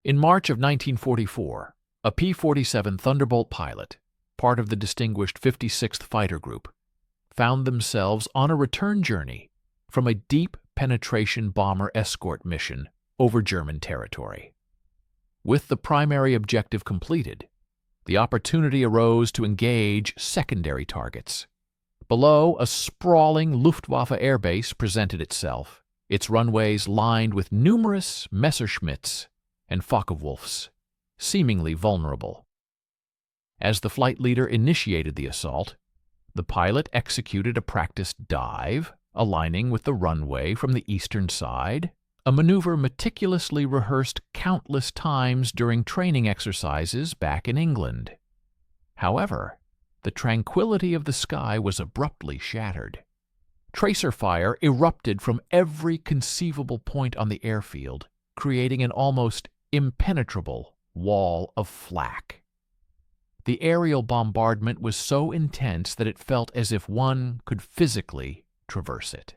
In March of 1944, a P-47 Thunderbolt pilot, part of the distinguished 56th Fighter Group, found themselves on a return journey from a deep penetration bomber escort mission over German territory. With the primary objective completed, the opportunity arose to engage secondary targets. Below, a sprawling Luftwaffe airbase presented itself, its runways lined with numerous Messerschmitts and Focke-Wulfs, seemingly vulnerable. As the flight leader initiated the assault, the pilot executed a practiced dive, aligning with the runway from the eastern side, a maneuver meticulously rehearsed countless times during training exercises back in England. However, the tranquility of the sky was abruptly shattered. Tracer fire erupted from every conceivable point on the airfield, creating an almost impenetrable wall of flak. The aerial bombardment was so intense that it felt as if one could physically traverse it.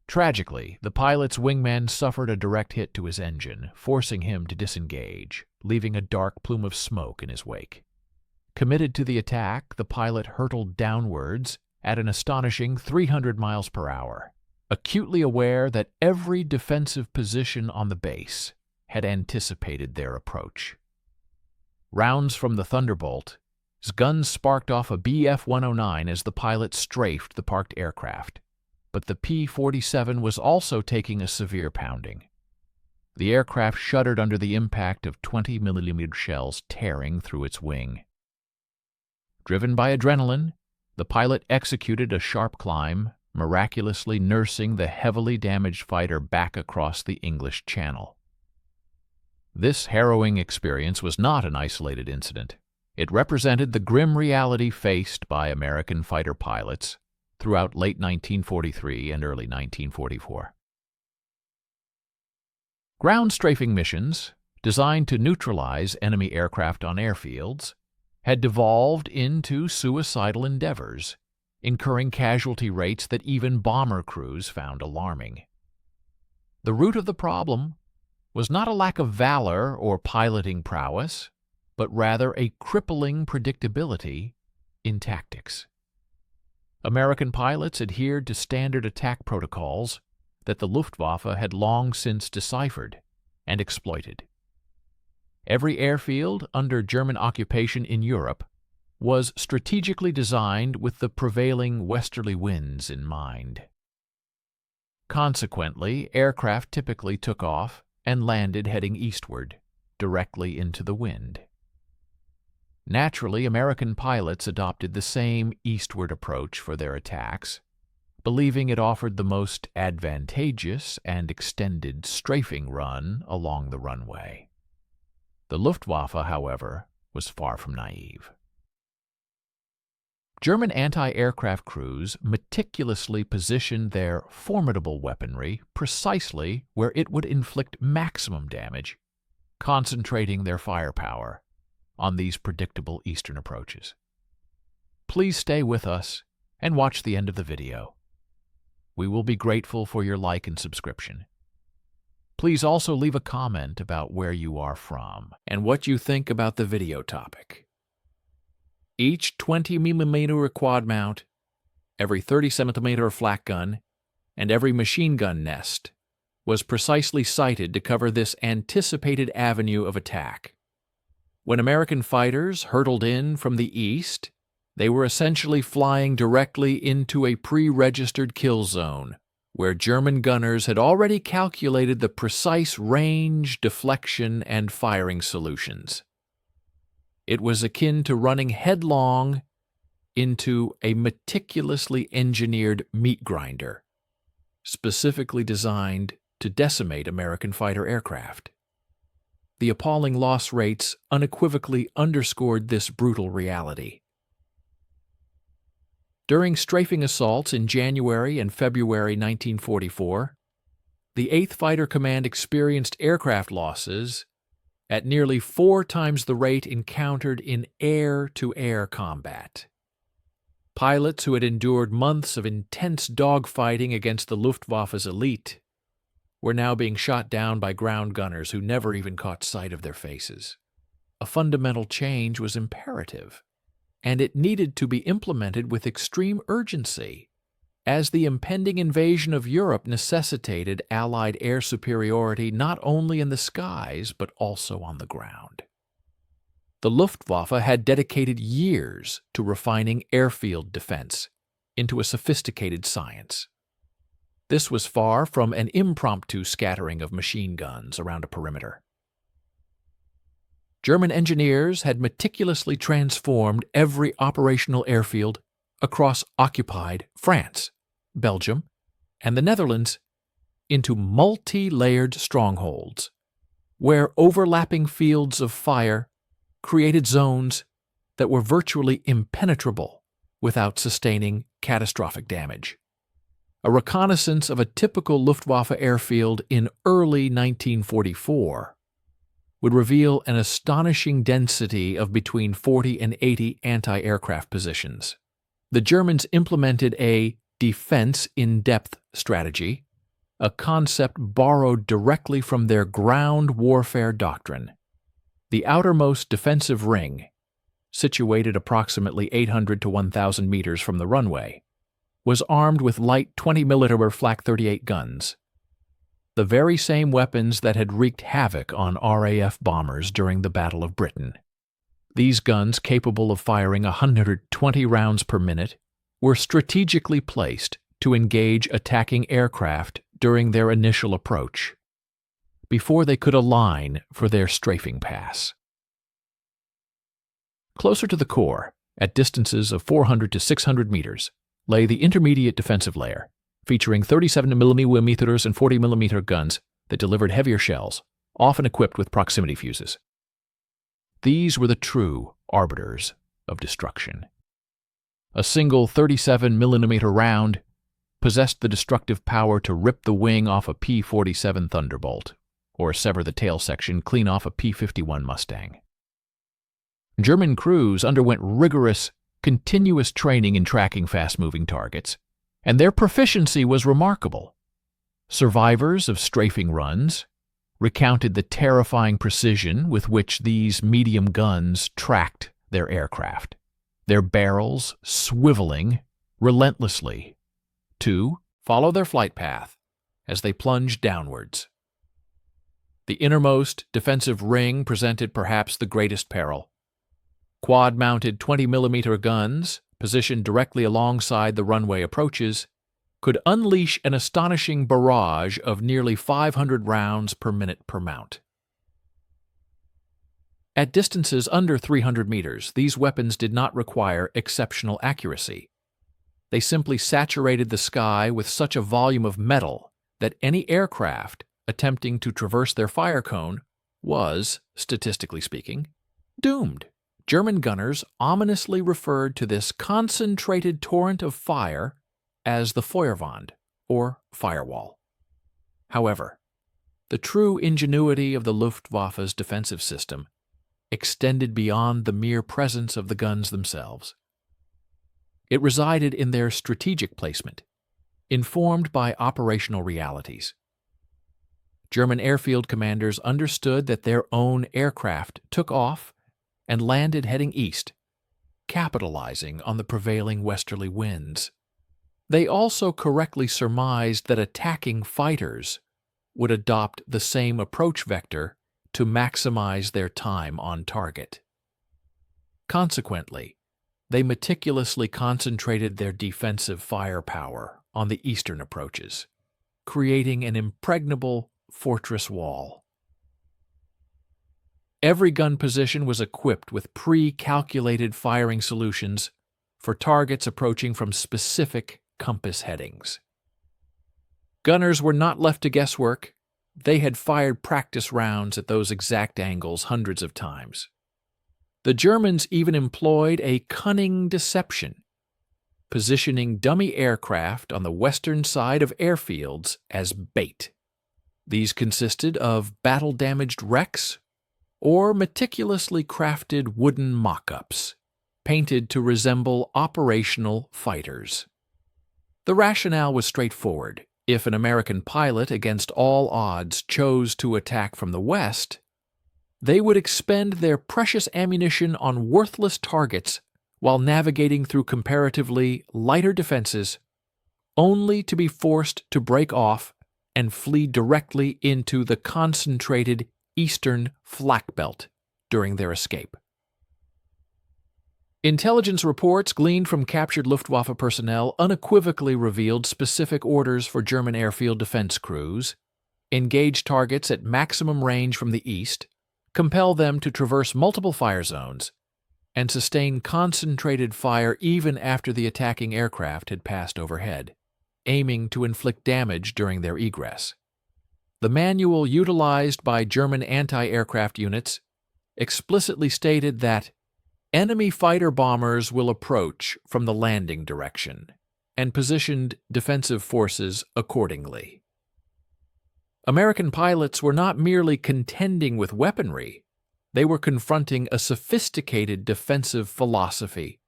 Tragically, the pilot's wingman suffered a direct hit to his engine, forcing him to disengage, leaving a dark plume of smoke in his wake. Committed to the attack, the pilot hurtled downwards at an astonishing 300 miles per hour, acutely aware that every defensive position on the base had anticipated their approach. Rounds from the Thunderbolt's guns sparked off a Bf-109 as the pilot strafed the parked aircraft, but the P-47 was also taking a severe pounding. The aircraft shuddered under the impact of 20mm shells tearing through its wing. Driven by adrenaline, the pilot executed a sharp climb, miraculously nursing the heavily damaged fighter back across the English Channel. This harrowing experience was not an isolated incident. It represented the grim reality faced by American fighter pilots throughout late 1943 and early 1944. Ground strafing missions, designed to neutralize enemy aircraft on airfields, had devolved into suicidal endeavors, incurring casualty rates that even bomber crews found alarming. The root of the problem was not a lack of valor or piloting prowess, but rather a crippling predictability in tactics. American pilots adhered to standard attack protocols that the Luftwaffe had long since deciphered and exploited. Every airfield under German occupation in Europe was strategically designed with the prevailing westerly winds in mind. Consequently, aircraft typically took off and landed heading eastward, directly into the wind. Naturally, American pilots adopted the same eastward approach for their attacks, believing it offered the most advantageous and extended strafing run along the runway. The Luftwaffe, however, was far from naive. German anti-aircraft crews meticulously positioned their formidable weaponry precisely where it would inflict maximum damage, concentrating their firepower on these predictable eastern approaches. Please stay with us and watch the end of the video. We will be grateful for your like and subscription. Please also leave a comment about where you are from and what you think about the video topic. Each 20mm quad mount, every 30cm flak gun, and every machine gun nest was precisely sighted to cover this anticipated avenue of attack. When American fighters hurtled in from the east, they were essentially flying directly into a pre-registered kill zone, where German gunners had already calculated the precise range, deflection, and firing solutions. It was akin to running headlong into a meticulously engineered meat grinder, specifically designed to decimate American fighter aircraft. The appalling loss rates unequivocally underscored this brutal reality. During strafing assaults in January and February 1944, the 8th Fighter Command experienced aircraft losses at nearly 4 times the rate encountered in air-to-air combat. Pilots who had endured months of intense dogfighting against the Luftwaffe's elite were now being shot down by ground gunners who never even caught sight of their faces. A fundamental change was imperative, and it needed to be implemented with extreme urgency, as the impending invasion of Europe necessitated Allied air superiority not only in the skies but also on the ground. The Luftwaffe had dedicated years to refining airfield defense into a sophisticated science. This was far from an impromptu scattering of machine guns around a perimeter. German engineers had meticulously transformed every operational airfield across occupied France, Belgium, and the Netherlands into multi-layered strongholds, where overlapping fields of fire created zones that were virtually impenetrable without sustaining catastrophic damage. A reconnaissance of a typical Luftwaffe airfield in early 1944 would reveal an astonishing density of between 40 and 80 anti-aircraft positions. The Germans implemented a defense-in-depth strategy, a concept borrowed directly from their ground warfare doctrine. The outermost defensive ring, situated approximately 800 to 1,000 meters from the runway, was armed with light 20mm Flak 38 guns, the very same weapons that had wreaked havoc on RAF bombers during the Battle of Britain. These guns, capable of firing 120 rounds per minute, were strategically placed to engage attacking aircraft during their initial approach, before they could align for their strafing pass. Closer to the core, at distances of 400 to 600 meters, lay the intermediate defensive layer, featuring 37mm and 40mm guns that delivered heavier shells, often equipped with proximity fuses. These were the true arbiters of destruction. A single 37mm round possessed the destructive power to rip the wing off a P-47 Thunderbolt, or sever the tail section clean off a P-51 Mustang. German crews underwent rigorous, continuous training in tracking fast-moving targets, and their proficiency was remarkable. Survivors of strafing runs recounted the terrifying precision with which these medium guns tracked their aircraft, their barrels swiveling relentlessly to follow their flight path as they plunged downwards. The innermost defensive ring presented perhaps the greatest peril. Quad-mounted 20mm guns, positioned directly alongside the runway approaches, could unleash an astonishing barrage of nearly 500 rounds per minute per mount. At distances under 300 meters, these weapons did not require exceptional accuracy. They simply saturated the sky with such a volume of metal that any aircraft attempting to traverse their fire cone was, statistically speaking, doomed. German gunners ominously referred to this concentrated torrent of fire as the Feuerwand, or firewall. However, the true ingenuity of the Luftwaffe's defensive system extended beyond the mere presence of the guns themselves. It resided in their strategic placement, informed by operational realities. German airfield commanders understood that their own aircraft took off and landed heading east, capitalizing on the prevailing westerly winds. They also correctly surmised that attacking fighters would adopt the same approach vector to maximize their time on target. Consequently, they meticulously concentrated their defensive firepower on the eastern approaches, creating an impregnable fortress wall. Every gun position was equipped with pre-calculated firing solutions for targets approaching from specific compass headings. Gunners were not left to guesswork. They had fired practice rounds at those exact angles hundreds of times. The Germans even employed a cunning deception, positioning dummy aircraft on the western side of airfields as bait. These consisted of battle-damaged wrecks or meticulously crafted wooden mock-ups, painted to resemble operational fighters. The rationale was straightforward. If an American pilot against all odds chose to attack from the west, they would expend their precious ammunition on worthless targets while navigating through comparatively lighter defenses, only to be forced to break off and flee directly into the concentrated eastern flak belt during their escape. Intelligence reports gleaned from captured Luftwaffe personnel unequivocally revealed specific orders for German airfield defense crews: engage targets at maximum range from the east, compel them to traverse multiple fire zones, and sustain concentrated fire even after the attacking aircraft had passed overhead, aiming to inflict damage during their egress. The manual utilized by German anti-aircraft units explicitly stated that enemy fighter bombers will approach from the landing direction, and positioned defensive forces accordingly. American pilots were not merely contending with weaponry, they were confronting a sophisticated defensive philosophy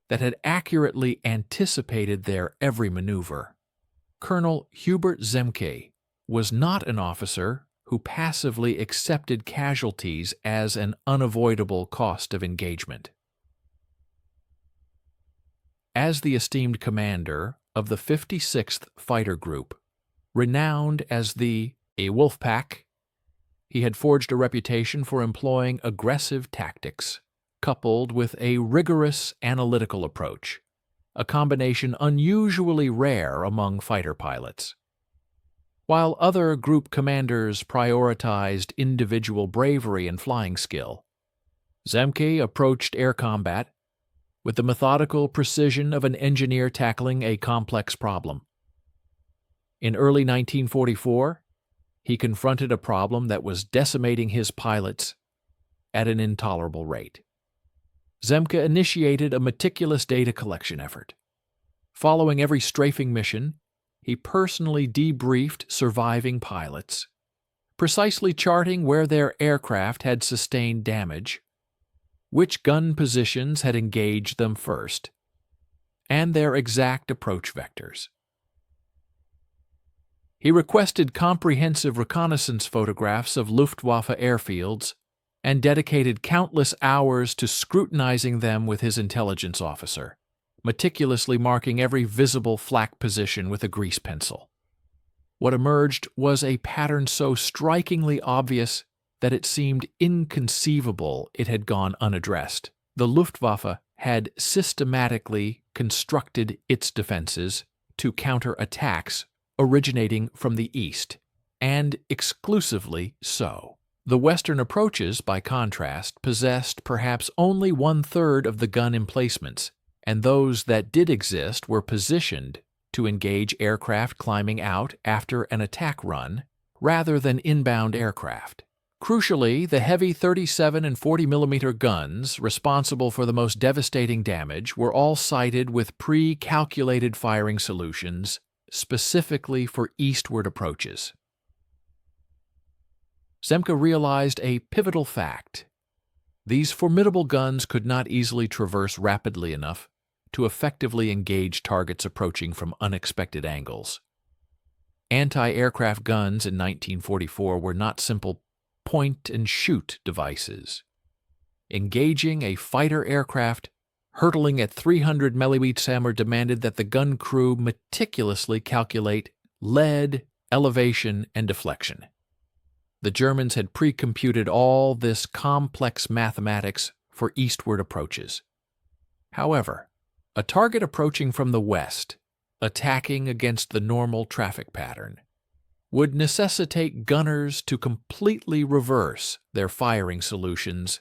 that had accurately anticipated their every maneuver. Colonel Hubert Zemke was not an officer who passively accepted casualties as an unavoidable cost of engagement. As the esteemed commander of the 56th Fighter Group, renowned as the Wolfpack, he had forged a reputation for employing aggressive tactics, coupled with a rigorous analytical approach, a combination unusually rare among fighter pilots. While other group commanders prioritized individual bravery and flying skill, Zemke approached air combat with the methodical precision of an engineer tackling a complex problem. In early 1944, he confronted a problem that was decimating his pilots at an intolerable rate. Zemke initiated a meticulous data collection effort. Following every strafing mission, he personally debriefed surviving pilots, precisely charting where their aircraft had sustained damage, which gun positions had engaged them first, and their exact approach vectors. He requested comprehensive reconnaissance photographs of Luftwaffe airfields and dedicated countless hours to scrutinizing them with his intelligence officer, meticulously marking every visible flak position with a grease pencil. What emerged was a pattern so strikingly obvious that it seemed inconceivable it had gone unaddressed. The Luftwaffe had systematically constructed its defenses to counter attacks originating from the east, and exclusively so. The western approaches, by contrast, possessed perhaps only one-third of the gun emplacements, and those that did exist were positioned to engage aircraft climbing out after an attack run rather than inbound aircraft. Crucially, the heavy 37 and 40 millimeter guns responsible for the most devastating damage were all sited with pre-calculated firing solutions specifically for eastward approaches. Zemke realized a pivotal fact. These formidable guns could not easily traverse rapidly enough to effectively engage targets approaching from unexpected angles. Anti-aircraft guns in 1944 were not simple point-and-shoot devices. Engaging a fighter aircraft hurtling at 300 millimeters demanded that the gun crew meticulously calculate lead, elevation, and deflection. The Germans had pre-computed all this complex mathematics for eastward approaches. However, a target approaching from the west, attacking against the normal traffic pattern, would necessitate gunners to completely reverse their firing solutions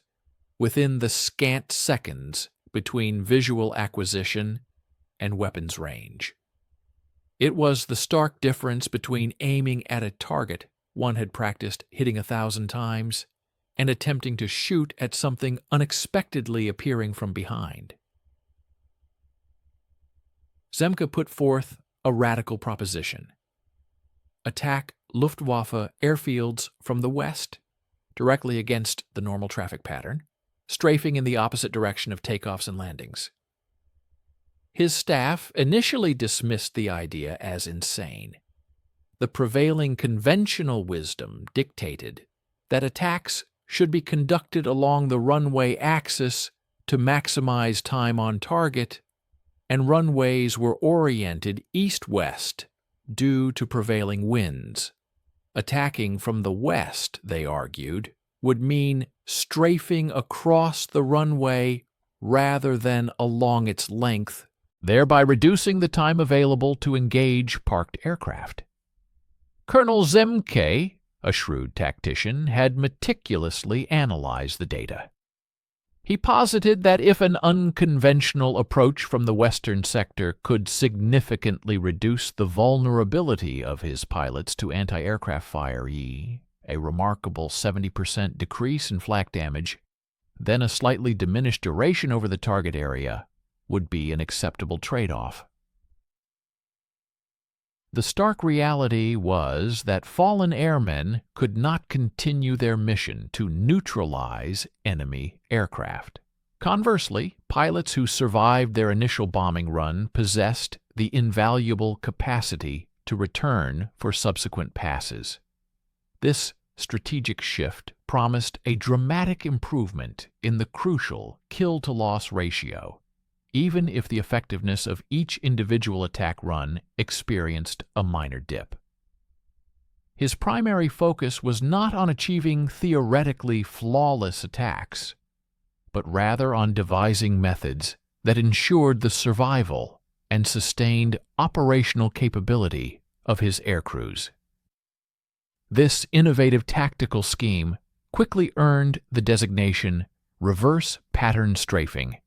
within the scant seconds between visual acquisition and weapons range. It was the stark difference between aiming at a target one had practiced hitting 1,000 times and attempting to shoot at something unexpectedly appearing from behind. Zemke put forth a radical proposition. Attack Luftwaffe airfields from the west, directly against the normal traffic pattern, strafing in the opposite direction of takeoffs and landings. His staff initially dismissed the idea as insane. The prevailing conventional wisdom dictated that attacks should be conducted along the runway axis to maximize time on target, and runways were oriented east-west due to prevailing winds. Attacking from the west, they argued, would mean strafing across the runway rather than along its length, thereby reducing the time available to engage parked aircraft. Colonel Zemke, a shrewd tactician, had meticulously analyzed the data. He posited that if an unconventional approach from the western sector could significantly reduce the vulnerability of his pilots to anti-aircraft fire, a remarkable 70% decrease in flak damage, then a slightly diminished duration over the target area would be an acceptable trade-off. The stark reality was that fallen airmen could not continue their mission to neutralize enemy aircraft. Conversely, pilots who survived their initial bombing run possessed the invaluable capacity to return for subsequent passes. This strategic shift promised a dramatic improvement in the crucial kill-to-loss ratio, even if the effectiveness of each individual attack run experienced a minor dip. His primary focus was not on achieving theoretically flawless attacks, but rather on devising methods that ensured the survival and sustained operational capability of his aircrews. This innovative tactical scheme quickly earned the designation reverse pattern strafing.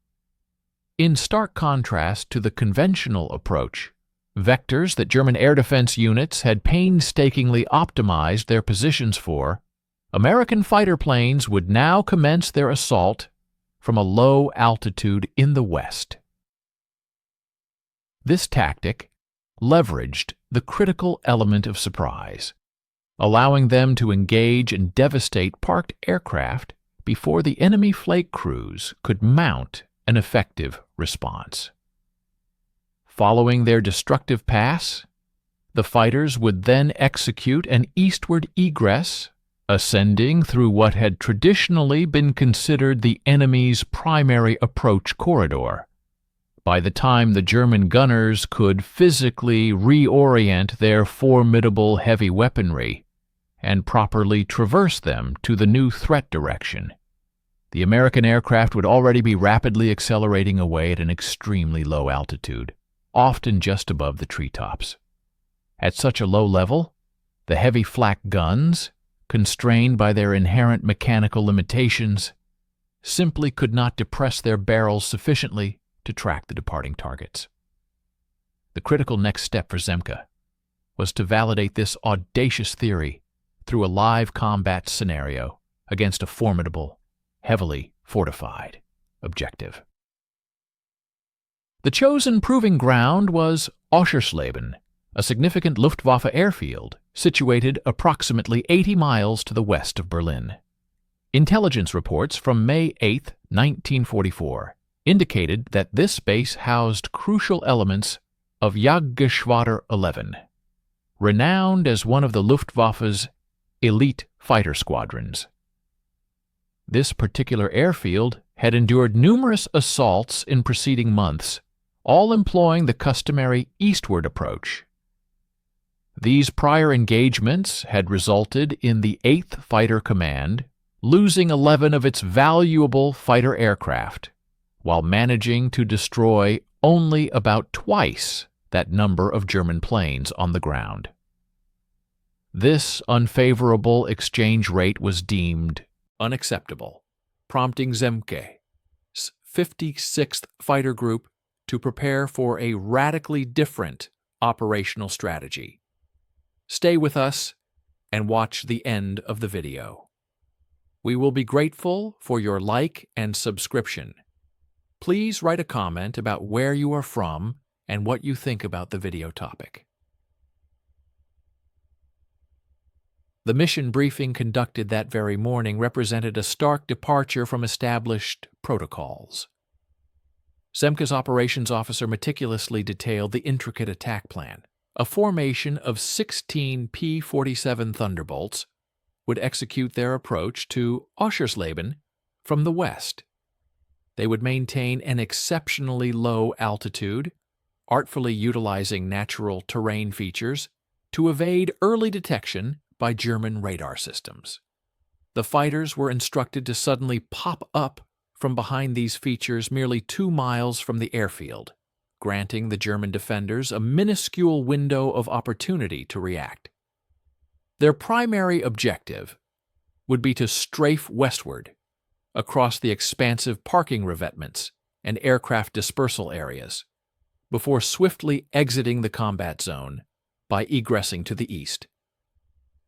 In stark contrast to the conventional approach, vectors that German air defense units had painstakingly optimized their positions for, American fighter planes would now commence their assault from a low altitude in the west. This tactic leveraged the critical element of surprise, allowing them to engage and devastate parked aircraft before the enemy flake crews could mount an effective response. Following their destructive pass, the fighters would then execute an eastward egress, ascending through what had traditionally been considered the enemy's primary approach corridor. By the time the German gunners could physically reorient their formidable heavy weaponry and properly traverse them to the new threat direction, the American aircraft would already be rapidly accelerating away at an extremely low altitude, often just above the treetops. At such a low level, the heavy flak guns, constrained by their inherent mechanical limitations, simply could not depress their barrels sufficiently to track the departing targets. The critical next step for Zemke was to validate this audacious theory through a live combat scenario against a formidable, heavily fortified objective. The chosen proving ground was Oschersleben, a significant Luftwaffe airfield situated approximately 80 miles to the west of Berlin. Intelligence reports from May 8, 1944, indicated that this base housed crucial elements of Jagdgeschwader 11, renowned as one of the Luftwaffe's elite fighter squadrons. This particular airfield had endured numerous assaults in preceding months, all employing the customary eastward approach. These prior engagements had resulted in the 8th Fighter Command losing 11 of its valuable fighter aircraft, while managing to destroy only about twice that number of German planes on the ground. This unfavorable exchange rate was deemed unacceptable, prompting Zemke's 56th Fighter Group to prepare for a radically different operational strategy. Stay with us and watch the end of the video. We will be grateful for your like and subscription. Please write a comment about where you are from and what you think about the video topic. The mission briefing conducted that very morning represented a stark departure from established protocols. Zemke's operations officer meticulously detailed the intricate attack plan, a formation of 16 P-47 Thunderbolts would execute their approach to Oschersleben from the west. They would maintain an exceptionally low altitude, artfully utilizing natural terrain features to evade early detection by German radar systems. The fighters were instructed to suddenly pop up from behind these features merely 2 miles from the airfield, granting the German defenders a minuscule window of opportunity to react. Their primary objective would be to strafe westward across the expansive parking revetments and aircraft dispersal areas, before swiftly exiting the combat zone by egressing to the east.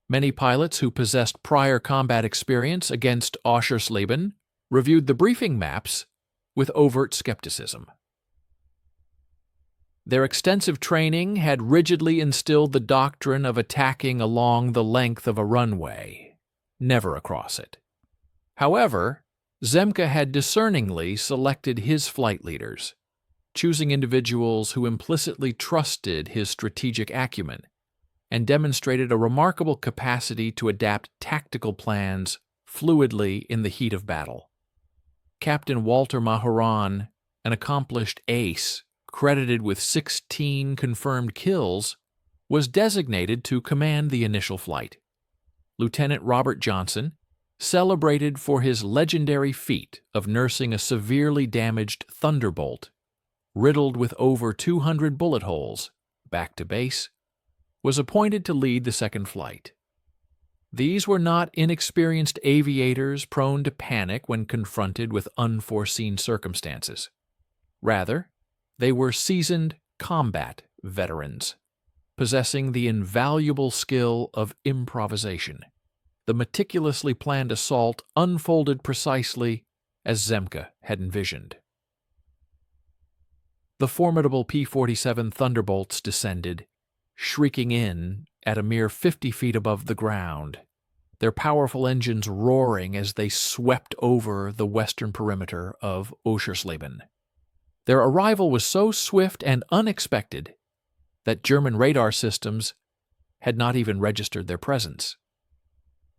Many pilots who possessed prior combat experience against Oschersleben reviewed the briefing maps with overt skepticism. Their extensive training had rigidly instilled the doctrine of attacking along the length of a runway, never across it. However, Zemke had discerningly selected his flight leaders, choosing individuals who implicitly trusted his strategic acumen and demonstrated a remarkable capacity to adapt tactical plans fluidly in the heat of battle. Captain Walter Majoran, an accomplished ace credited with 16 confirmed kills, was designated to command the initial flight. Lieutenant Robert Johnson, celebrated for his legendary feat of nursing a severely damaged Thunderbolt, riddled with over 200 bullet holes, back to base, was appointed to lead the second flight. These were not inexperienced aviators prone to panic when confronted with unforeseen circumstances. Rather, they were seasoned combat veterans, possessing the invaluable skill of improvisation. The meticulously planned assault unfolded precisely as Zemke had envisioned. The formidable P-47 Thunderbolts descended, shrieking in at a mere 50 feet above the ground, their powerful engines roaring as they swept over the western perimeter of Oschersleben. Their arrival was so swift and unexpected that German radar systems had not even registered their presence.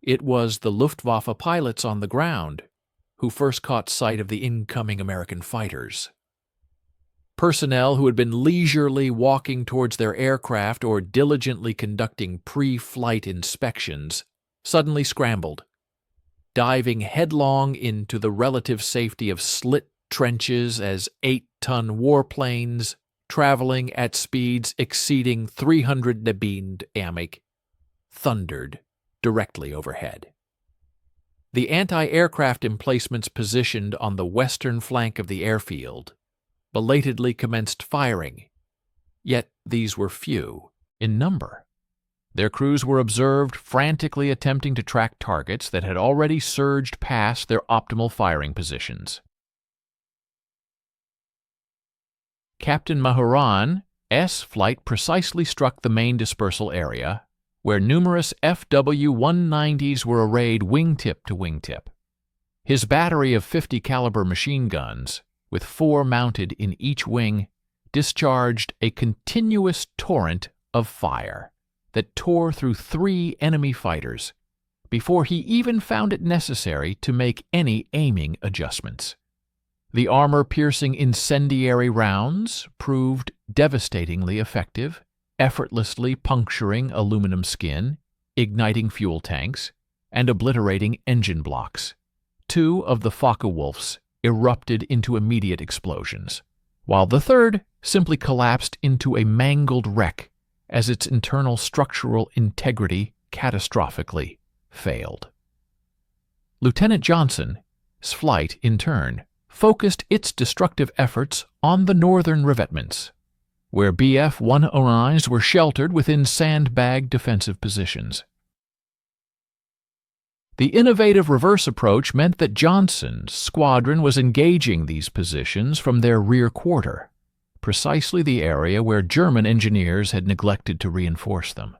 It was the Luftwaffe pilots on the ground who first caught sight of the incoming American fighters. Personnel who had been leisurely walking towards their aircraft or diligently conducting pre-flight inspections suddenly scrambled, diving headlong into the relative safety of slit trenches as 8-ton warplanes, traveling at speeds exceeding 300 km/h, thundered directly overhead. The anti-aircraft emplacements positioned on the western flank of the airfield belatedly commenced firing, yet these were few in number. Their crews were observed frantically attempting to track targets that had already surged past their optimal firing positions. Captain Majoran's flight precisely struck the main dispersal area, where numerous FW-190s were arrayed wingtip to wingtip. His battery of 50 caliber machine guns, with 4 mounted in each wing, discharged a continuous torrent of fire that tore through 3 enemy fighters before he even found it necessary to make any aiming adjustments. The armor-piercing incendiary rounds proved devastatingly effective, effortlessly puncturing aluminum skin, igniting fuel tanks, and obliterating engine blocks. 2 of the Focke-Wulfs erupted into immediate explosions, while the third simply collapsed into a mangled wreck as its internal structural integrity catastrophically failed. Lieutenant Johnson's flight, in turn, focused its destructive efforts on the northern revetments, where Bf-109s were sheltered within sandbag defensive positions. The innovative reverse approach meant that Johnson's squadron was engaging these positions from their rear quarter, precisely the area where German engineers had neglected to reinforce them.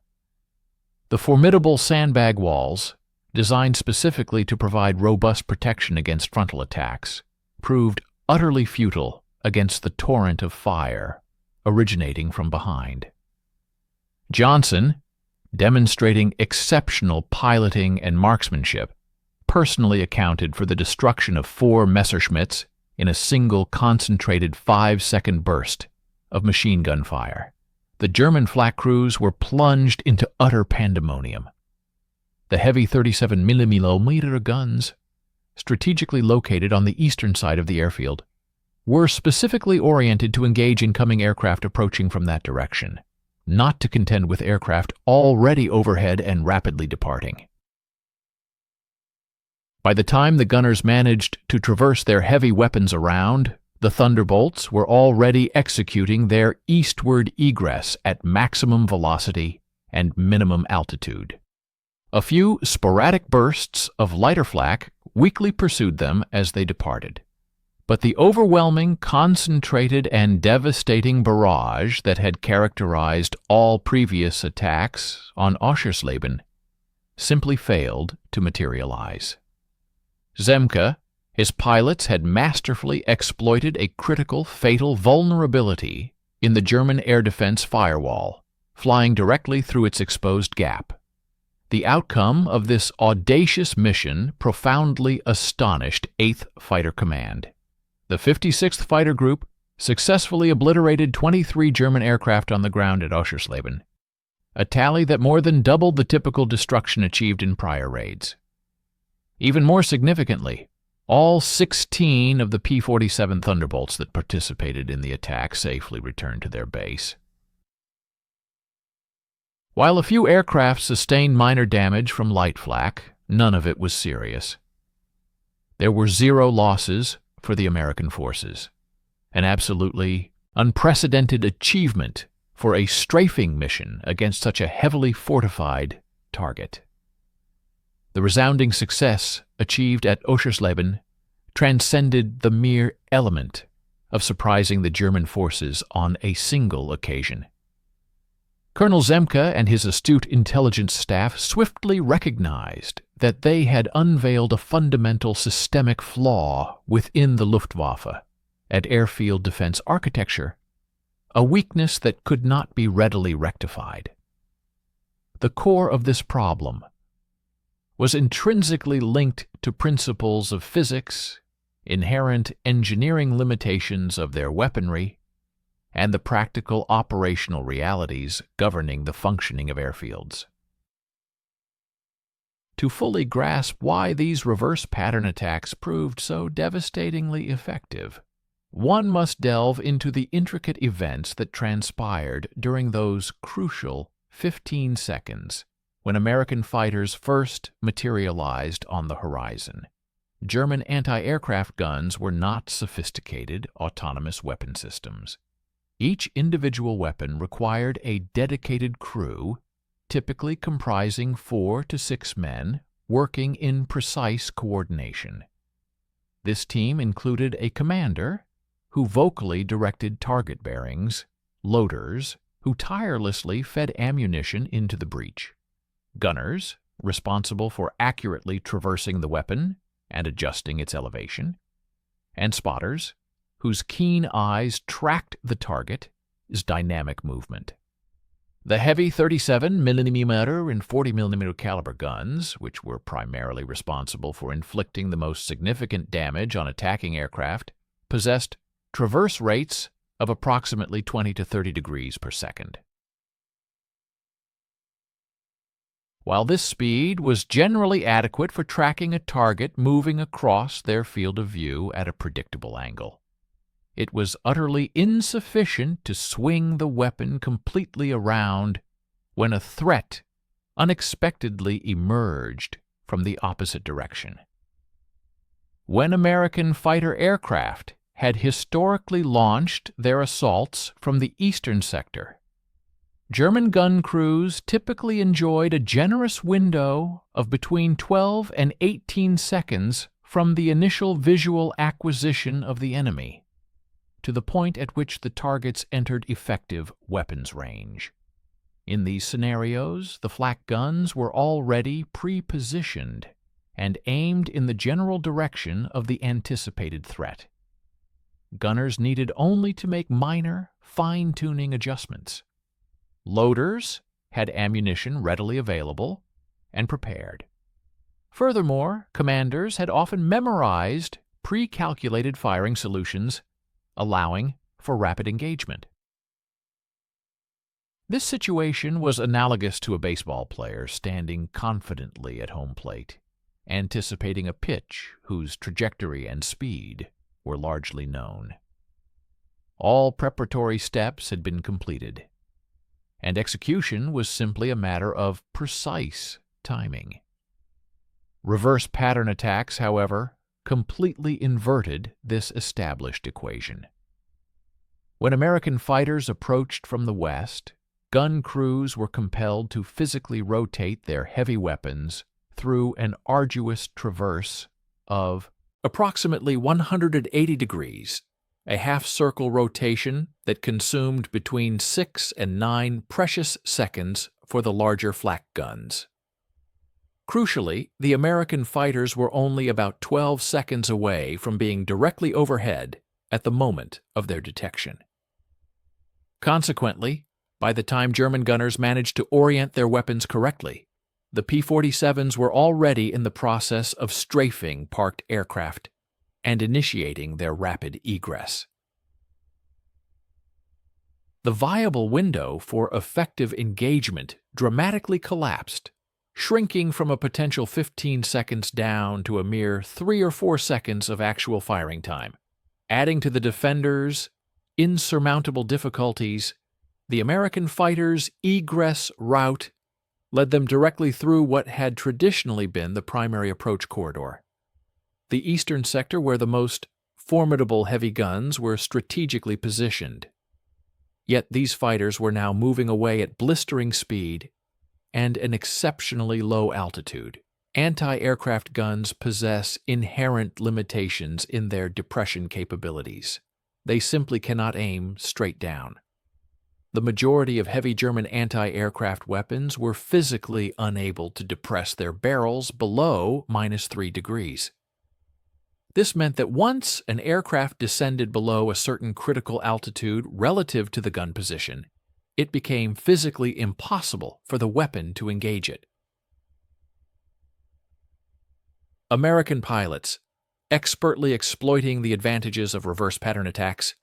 The formidable sandbag walls, designed specifically to provide robust protection against frontal attacks, proved utterly futile against the torrent of fire originating from behind. Johnson, demonstrating exceptional piloting and marksmanship, personally accounted for the destruction of 4 Messerschmitts in a single concentrated 5-second burst of machine gun fire. The German flak crews were plunged into utter pandemonium. The heavy 37mm guns, strategically located on the eastern side of the airfield, were specifically oriented to engage incoming aircraft approaching from that direction, not to contend with aircraft already overhead and rapidly departing. By the time the gunners managed to traverse their heavy weapons around, the Thunderbolts were already executing their eastward egress at maximum velocity and minimum altitude. A few sporadic bursts of lighter flak weakly pursued them as they departed. But the overwhelming, concentrated, and devastating barrage that had characterized all previous attacks on Oschersleben simply failed to materialize. Zemke, his pilots had masterfully exploited a critical, fatal vulnerability in the German air defense firewall, flying directly through its exposed gap. The outcome of this audacious mission profoundly astonished 8th Fighter Command. The 56th Fighter Group successfully obliterated 23 German aircraft on the ground at Oschersleben, a tally that more than doubled the typical destruction achieved in prior raids. Even more significantly, all 16 of the P-47 Thunderbolts that participated in the attack safely returned to their base. While a few aircraft sustained minor damage from light flak, none of it was serious. There were 0 losses for the American forces, an absolutely unprecedented achievement for a strafing mission against such a heavily fortified target. The resounding success achieved at Oschersleben transcended the mere element of surprising the German forces on a single occasion. Colonel Zemke and his astute intelligence staff swiftly recognized that they had unveiled a fundamental systemic flaw within the Luftwaffe at airfield defense architecture, a weakness that could not be readily rectified. The core of this problem was intrinsically linked to principles of physics, inherent engineering limitations of their weaponry, and the practical operational realities governing the functioning of airfields. To fully grasp why these reverse pattern attacks proved so devastatingly effective, one must delve into the intricate events that transpired during those crucial 15 seconds when American fighters first materialized on the horizon. German anti-aircraft guns were not sophisticated autonomous weapon systems. Each individual weapon required a dedicated crew, typically comprising 4 to 6 men, working in precise coordination. This team included a commander, who vocally directed target bearings, loaders, who tirelessly fed ammunition into the breech, gunners, responsible for accurately traversing the weapon and adjusting its elevation, and spotters, whose keen eyes tracked the target's dynamic movement. The heavy 37mm and 40mm caliber guns, which were primarily responsible for inflicting the most significant damage on attacking aircraft, possessed traverse rates of approximately 20 to 30 degrees per second. While this speed was generally adequate for tracking a target moving across their field of view at a predictable angle, it was utterly insufficient to swing the weapon completely around when a threat unexpectedly emerged from the opposite direction. When American fighter aircraft had historically launched their assaults from the eastern sector, German gun crews typically enjoyed a generous window of between 12 and 18 seconds from the initial visual acquisition of the enemy to the point at which the targets entered effective weapons range. In these scenarios, the flak guns were already pre-positioned and aimed in the general direction of the anticipated threat. Gunners needed only to make minor, fine-tuning adjustments. Loaders had ammunition readily available and prepared. Furthermore, commanders had often memorized pre-calculated firing solutions, allowing for rapid engagement. This situation was analogous to a baseball player standing confidently at home plate, anticipating a pitch whose trajectory and speed were largely known. All preparatory steps had been completed, and execution was simply a matter of precise timing. Reverse pattern attacks, however, completely inverted this established equation. When American fighters approached from the west, gun crews were compelled to physically rotate their heavy weapons through an arduous traverse of approximately 180 degrees, a half-circle rotation that consumed between 6 and 9 precious seconds for the larger flak guns. Crucially, the American fighters were only about 12 seconds away from being directly overhead at the moment of their detection. Consequently, by the time German gunners managed to orient their weapons correctly, the P-47s were already in the process of strafing parked aircraft and initiating their rapid egress. The viable window for effective engagement dramatically collapsed, shrinking from a potential 15 seconds down to a mere 3 or 4 seconds of actual firing time. Adding to the defenders' insurmountable difficulties, the American fighters' egress route led them directly through what had traditionally been the primary approach corridor, the eastern sector where the most formidable heavy guns were strategically positioned. Yet these fighters were now moving away at blistering speed and an exceptionally low altitude. Anti-aircraft guns possess inherent limitations in their depression capabilities. They simply cannot aim straight down. The majority of heavy German anti-aircraft weapons were physically unable to depress their barrels below -3 degrees. This meant that once an aircraft descended below a certain critical altitude relative to the gun position, it became physically impossible for the weapon to engage it. American pilots, expertly exploiting the advantages of reverse pattern attacks,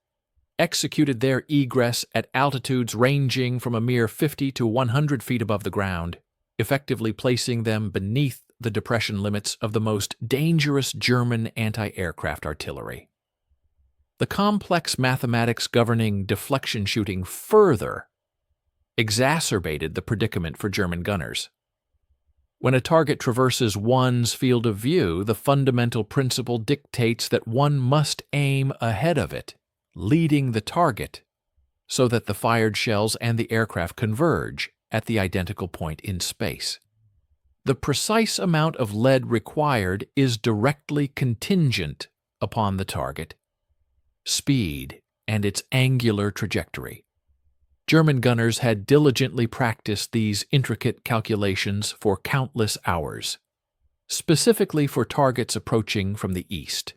executed their egress at altitudes ranging from a mere 50 to 100 feet above the ground, effectively placing them beneath the depression limits of the most dangerous German anti-aircraft artillery. The complex mathematics governing deflection shooting further exacerbated the predicament for German gunners. When a target traverses one's field of view, the fundamental principle dictates that one must aim ahead of it, leading the target, so that the fired shells and the aircraft converge at the identical point in space. The precise amount of lead required is directly contingent upon the target, speed, and its angular trajectory. German gunners had diligently practiced these intricate calculations for countless hours, specifically for targets approaching from the east.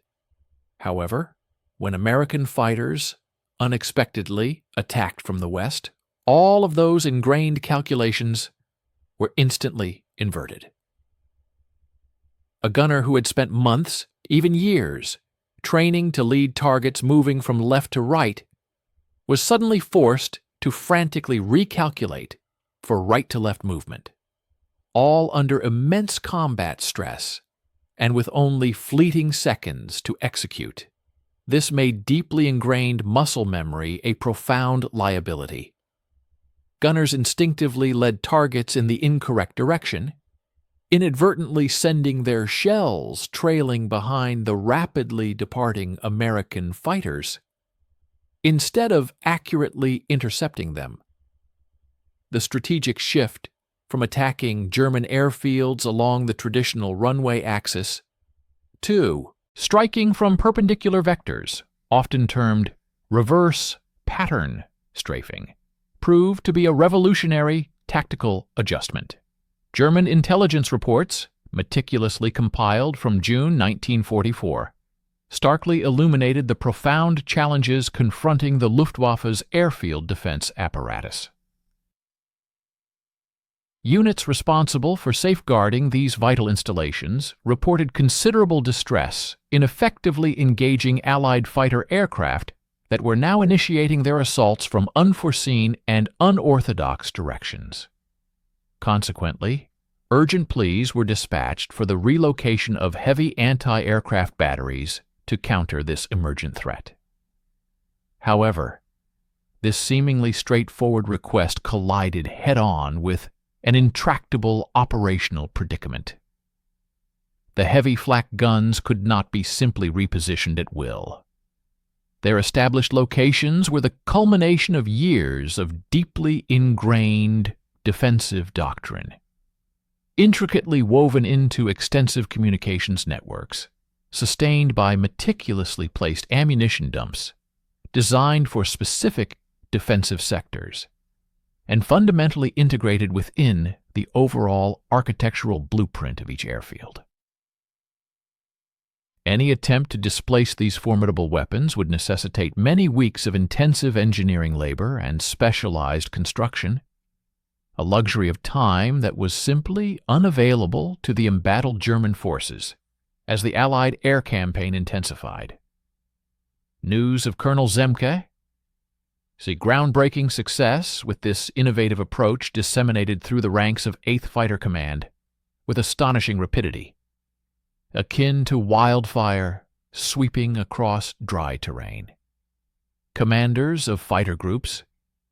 However, when American fighters unexpectedly attacked from the west, all of those ingrained calculations were instantly inverted. A gunner who had spent months, even years, training to lead targets moving from left to right was suddenly forced to frantically recalculate for right-to-left movement, all under immense combat stress and with only fleeting seconds to execute. This made deeply ingrained muscle memory a profound liability. Gunners instinctively led targets in the incorrect direction, inadvertently sending their shells trailing behind the rapidly departing American fighters, instead of accurately intercepting them. The strategic shift from attacking German airfields along the traditional runway axis to striking from perpendicular vectors, often termed reverse pattern strafing, proved to be a revolutionary tactical adjustment. German intelligence reports, meticulously compiled from June 1944, starkly illuminated the profound challenges confronting the Luftwaffe's airfield defense apparatus. Units responsible for safeguarding these vital installations reported considerable distress in effectively engaging Allied fighter aircraft that were now initiating their assaults from unforeseen and unorthodox directions. Consequently, urgent pleas were dispatched for the relocation of heavy anti-aircraft batteries to counter this emergent threat. However, this seemingly straightforward request collided head-on with an intractable operational predicament. The heavy flak guns could not be simply repositioned at will. Their established locations were the culmination of years of deeply ingrained defensive doctrine, intricately woven into extensive communications networks, sustained by meticulously placed ammunition dumps designed for specific defensive sectors, and fundamentally integrated within the overall architectural blueprint of each airfield. Any attempt to displace these formidable weapons would necessitate many weeks of intensive engineering labor and specialized construction, a luxury of time that was simply unavailable to the embattled German forces as the Allied air campaign intensified. News of Colonel Zemke, groundbreaking success with this innovative approach disseminated through the ranks of 8th Fighter Command with astonishing rapidity, akin to wildfire sweeping across dry terrain. Commanders of fighter groups,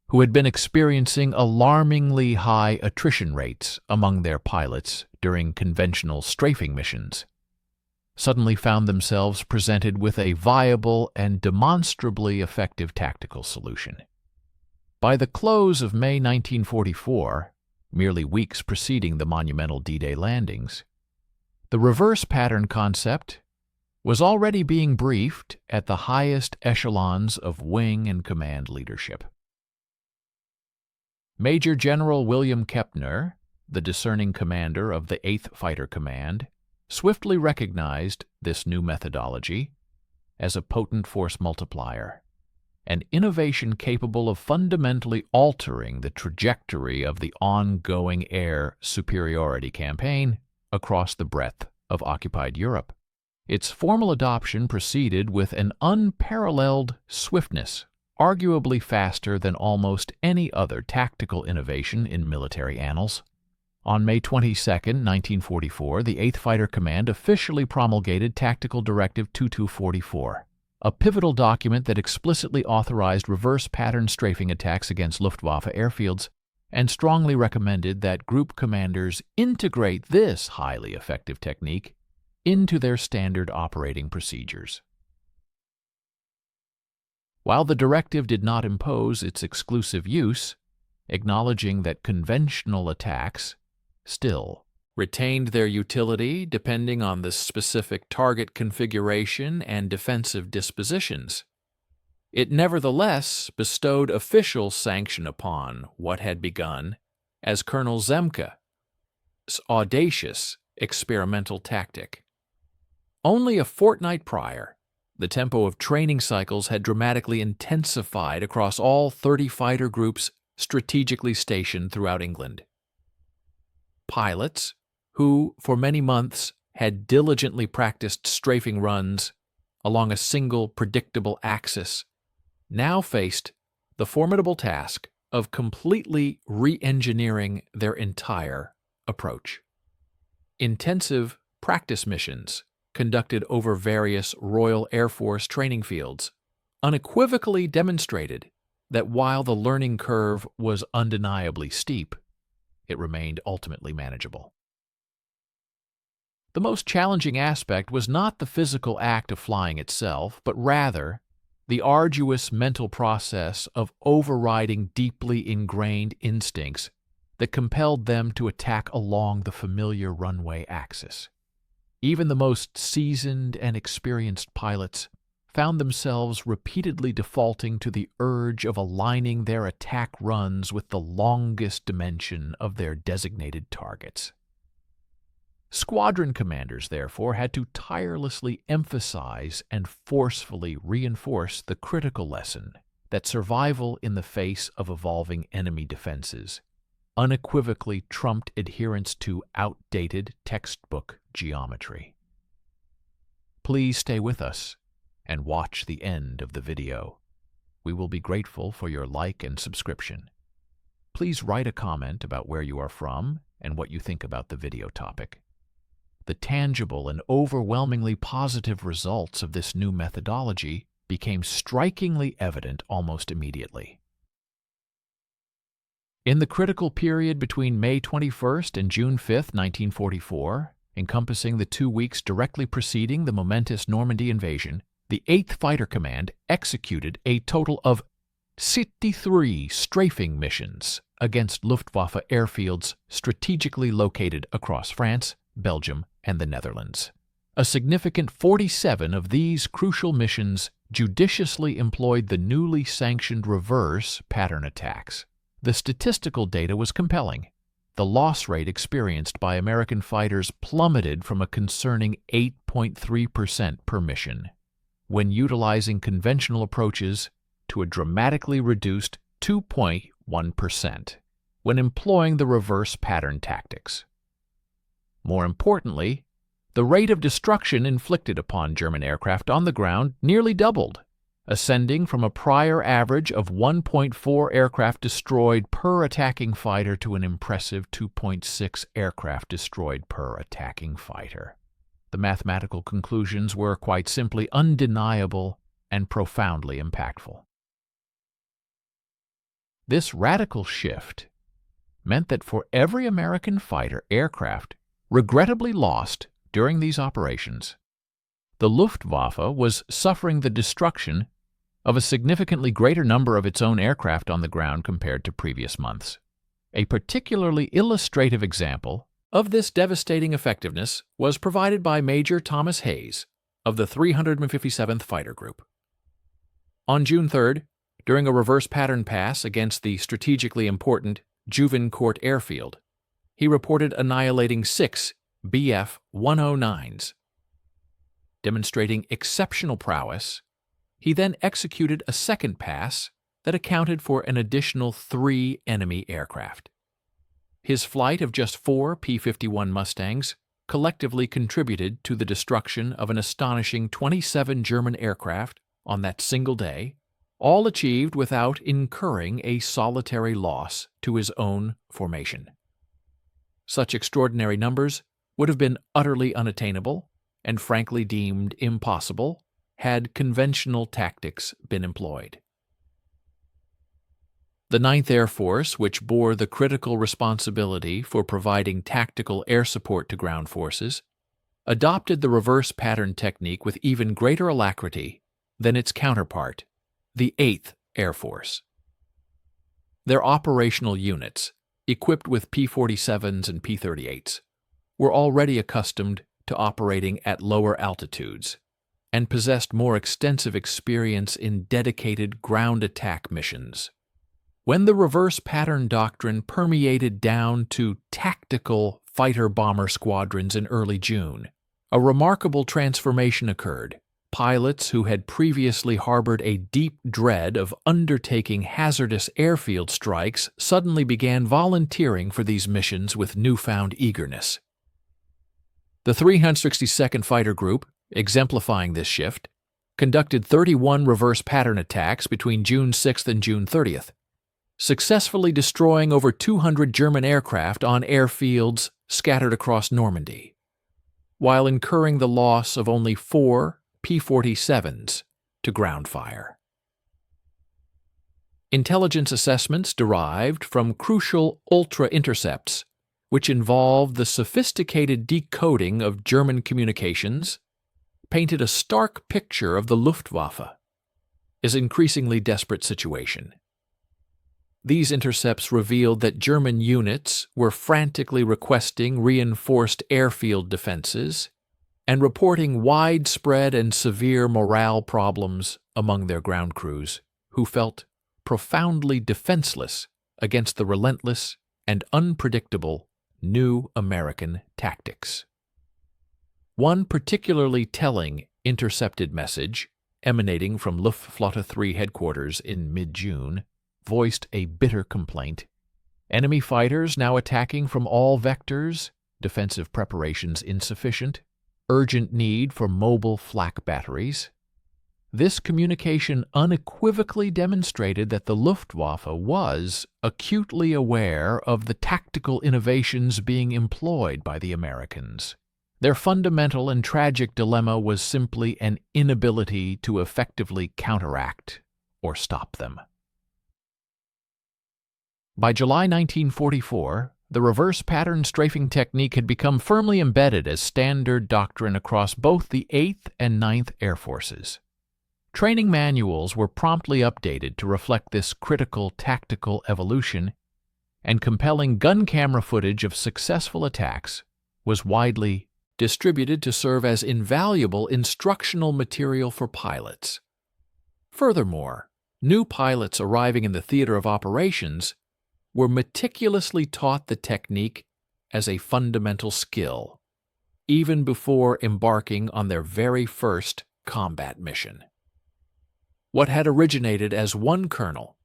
who had been experiencing alarmingly high attrition rates among their pilots during conventional strafing missions, suddenly found themselves presented with a viable and demonstrably effective tactical solution. By the close of May 1944, merely weeks preceding the monumental D-Day landings, the reverse pattern concept was already being briefed at the highest echelons of wing and command leadership. Major General William Kepner, the discerning commander of the 8th Fighter Command, swiftly recognized this new methodology as a potent force multiplier, an innovation capable of fundamentally altering the trajectory of the ongoing air superiority campaign across the breadth of occupied Europe. Its formal adoption proceeded with an unparalleled swiftness, arguably faster than almost any other tactical innovation in military annals. On May 22, 1944, the 8th Fighter Command officially promulgated Tactical Directive 2244, a pivotal document that explicitly authorized reverse pattern strafing attacks against Luftwaffe Airfields and strongly recommended that group commanders integrate this highly effective technique into their standard operating procedures. While the directive did not impose its exclusive use, acknowledging that conventional attacks still retained their utility depending on the specific target configuration and defensive dispositions, it nevertheless bestowed official sanction upon what had begun as Colonel Zemke's audacious experimental tactic. Only a fortnight prior, the tempo of training cycles had dramatically intensified across all 30 fighter groups strategically stationed throughout England. Pilots, who for many months had diligently practiced strafing runs along a single predictable axis, now faced the formidable task of completely re-engineering their entire approach. Intensive practice missions conducted over various Royal Air Force training fields unequivocally demonstrated that while the learning curve was undeniably steep, it remained ultimately manageable. The most challenging aspect was not the physical act of flying itself, but rather the arduous mental process of overriding deeply ingrained instincts that compelled them to attack along the familiar runway axis. Even the most seasoned and experienced pilots found themselves repeatedly defaulting to the urge of aligning their attack runs with the longest dimension of their designated targets. Squadron commanders, therefore, had to tirelessly emphasize and forcefully reinforce the critical lesson that survival in the face of evolving enemy defenses unequivocally trumped adherence to outdated textbook geometry. Please stay with us and watch the end of the video. We will be grateful for your like and subscription. Please write a comment about where you are from and what you think about the video topic. The tangible and overwhelmingly positive results of this new methodology became strikingly evident almost immediately. In the critical period between May 21st and June 5, 1944, encompassing the 2 weeks directly preceding the momentous Normandy invasion, the 8th Fighter Command executed a total of 63 strafing missions against Luftwaffe airfields strategically located across France, Belgium, and the Netherlands. A significant 47 of these crucial missions judiciously employed the newly sanctioned reverse pattern attacks. The statistical data was compelling. The loss rate experienced by American fighters plummeted from a concerning 8.3% per mission, when utilizing conventional approaches, to a dramatically reduced 2.1% when employing the reverse pattern tactics. More importantly, the rate of destruction inflicted upon German aircraft on the ground nearly doubled, ascending from a prior average of 1.4 aircraft destroyed per attacking fighter to an impressive 2.6 aircraft destroyed per attacking fighter. The mathematical conclusions were quite simply undeniable and profoundly impactful. This radical shift meant that for every American fighter aircraft regrettably lost during these operations, the Luftwaffe was suffering the destruction of a significantly greater number of its own aircraft on the ground compared to previous months. A particularly illustrative example of this devastating effectiveness was provided by Major Thomas Hayes of the 357th Fighter Group. On June 3rd, during a reverse pattern pass against the strategically important Juvincourt Airfield, he reported annihilating 6 Bf-109s. Demonstrating exceptional prowess, he then executed a second pass that accounted for an additional 3 enemy aircraft. His flight of just 4 P-51 Mustangs collectively contributed to the destruction of an astonishing 27 German aircraft on that single day, all achieved without incurring a solitary loss to his own formation. Such extraordinary numbers would have been utterly unattainable and frankly deemed impossible had conventional tactics been employed. The 9th Air Force, which bore the critical responsibility for providing tactical air support to ground forces, adopted the reverse pattern technique with even greater alacrity than its counterpart, the 8th Air Force. Their operational units, equipped with P-47s and P-38s, were already accustomed to operating at lower altitudes and possessed more extensive experience in dedicated ground attack missions. When the reverse pattern doctrine permeated down to tactical fighter-bomber squadrons in early June, a remarkable transformation occurred. Pilots who had previously harbored a deep dread of undertaking hazardous airfield strikes suddenly began volunteering for these missions with newfound eagerness. The 362nd Fighter Group, exemplifying this shift, conducted 31 reverse pattern attacks between June 6th and June 30th, successfully destroying over 200 German aircraft on airfields scattered across Normandy, while incurring the loss of only 4 P-47s to ground fire. Intelligence assessments derived from crucial ultra-intercepts, which involved the sophisticated decoding of German communications, painted a stark picture of the Luftwaffe's increasingly desperate situation. These intercepts revealed that German units were frantically requesting reinforced airfield defenses and reporting widespread and severe morale problems among their ground crews, who felt profoundly defenseless against the relentless and unpredictable new American tactics. One particularly telling intercepted message, emanating from Luftwaffe 3 headquarters in mid-June, voiced a bitter complaint Enemy fighters now attacking from all vectors, defensive preparations insufficient, urgent need for mobile flak batteries. This communication unequivocally demonstrated that the Luftwaffe was acutely aware of the tactical innovations being employed by the Americans. Their fundamental and tragic dilemma was simply an inability to effectively counteract or stop them. By July 1944, the reverse pattern strafing technique had become firmly embedded as standard doctrine across both the 8th and 9th Air Forces. Training manuals were promptly updated to reflect this critical tactical evolution, and compelling gun camera footage of successful attacks was widely distributed to serve as invaluable instructional material for pilots. Furthermore, new pilots arriving in the theater of operations were meticulously taught the technique as a fundamental skill, even before embarking on their very first combat mission. What had originated as one colonel,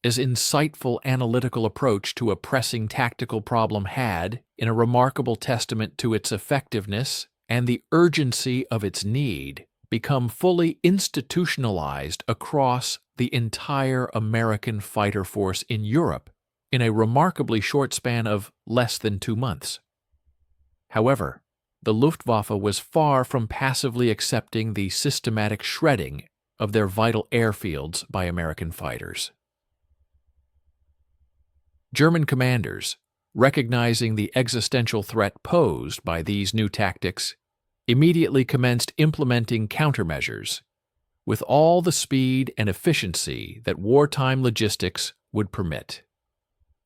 his insightful analytical approach to a pressing tactical problem had, in a remarkable testament to its effectiveness and the urgency of its need, become fully institutionalized across the entire American fighter force in Europe in a remarkably short span of less than 2 months. However, the Luftwaffe was far from passively accepting the systematic shredding of their vital airfields by American fighters. German commanders, recognizing the existential threat posed by these new tactics, immediately commenced implementing countermeasures with all the speed and efficiency that wartime logistics would permit.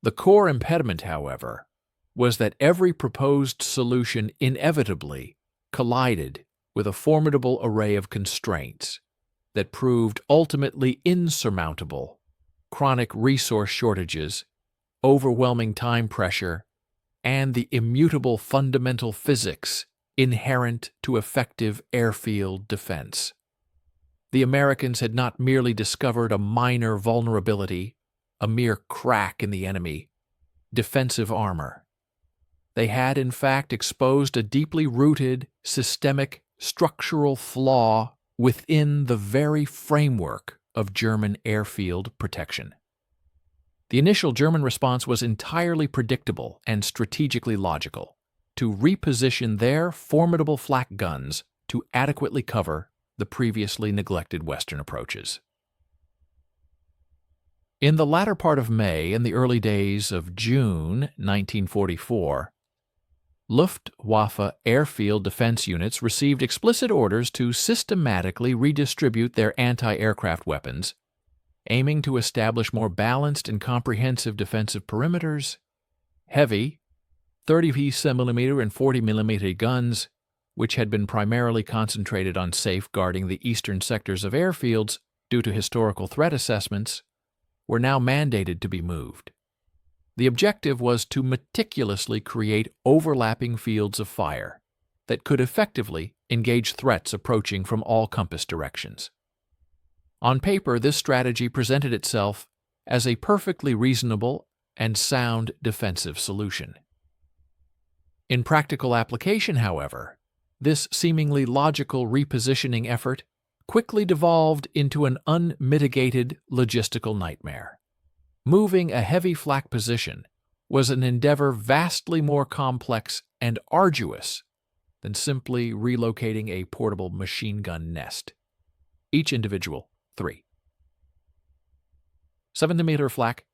The core impediment, however, was that every proposed solution inevitably collided with a formidable array of constraints that proved ultimately insurmountable: chronic resource shortages, overwhelming time pressure, and the immutable fundamental physics inherent to effective airfield defense. The Americans had not merely discovered a minor vulnerability, a mere crack in the enemy defensive armor. They had, in fact, exposed a deeply rooted, systemic, structural flaw within the very framework of German airfield protection. The initial German response was entirely predictable and strategically logical: to reposition their formidable flak guns to adequately cover the previously neglected Western approaches. In the latter part of May and the early days of June 1944, Luftwaffe airfield defense units received explicit orders to systematically redistribute their anti-aircraft weapons, aiming to establish more balanced and comprehensive defensive perimeters. Heavy 30mm and 40mm guns, which had been primarily concentrated on safeguarding the eastern sectors of airfields due to historical threat assessments, were now mandated to be moved. The objective was to meticulously create overlapping fields of fire that could effectively engage threats approaching from all compass directions. On paper, this strategy presented itself as a perfectly reasonable and sound defensive solution. In practical application, however, this seemingly logical repositioning effort quickly devolved into an unmitigated logistical nightmare. Moving a heavy flak position was an endeavor vastly more complex and arduous than simply relocating a portable machine gun nest. Each individual 3. 7mm flak,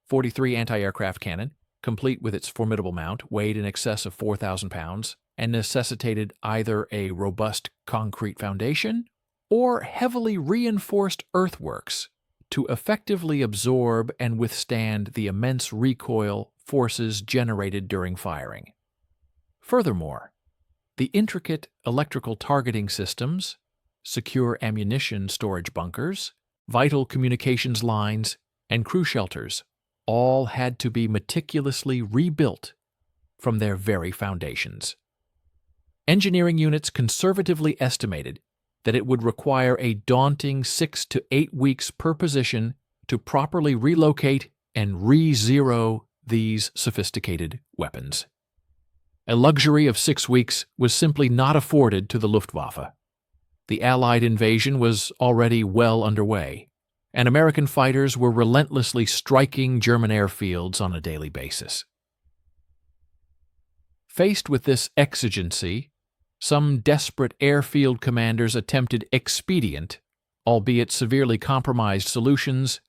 43 anti-aircraft cannon, complete with its formidable mount, weighed in excess of 4,000 pounds, and necessitated either a robust concrete foundation or heavily reinforced earthworks to effectively absorb and withstand the immense recoil forces generated during firing. Furthermore, the intricate electrical targeting systems, secure ammunition storage bunkers, vital communications lines, and crew shelters all had to be meticulously rebuilt from their very foundations. Engineering units conservatively estimated that it would require a daunting 6 to 8 weeks per position to properly relocate and re-zero these sophisticated weapons. A luxury of 6 weeks was simply not afforded to the Luftwaffe. The Allied invasion was already well underway, and American fighters were relentlessly striking German airfields on a daily basis. Faced with this exigency, some desperate airfield commanders attempted expedient, albeit severely compromised solutions,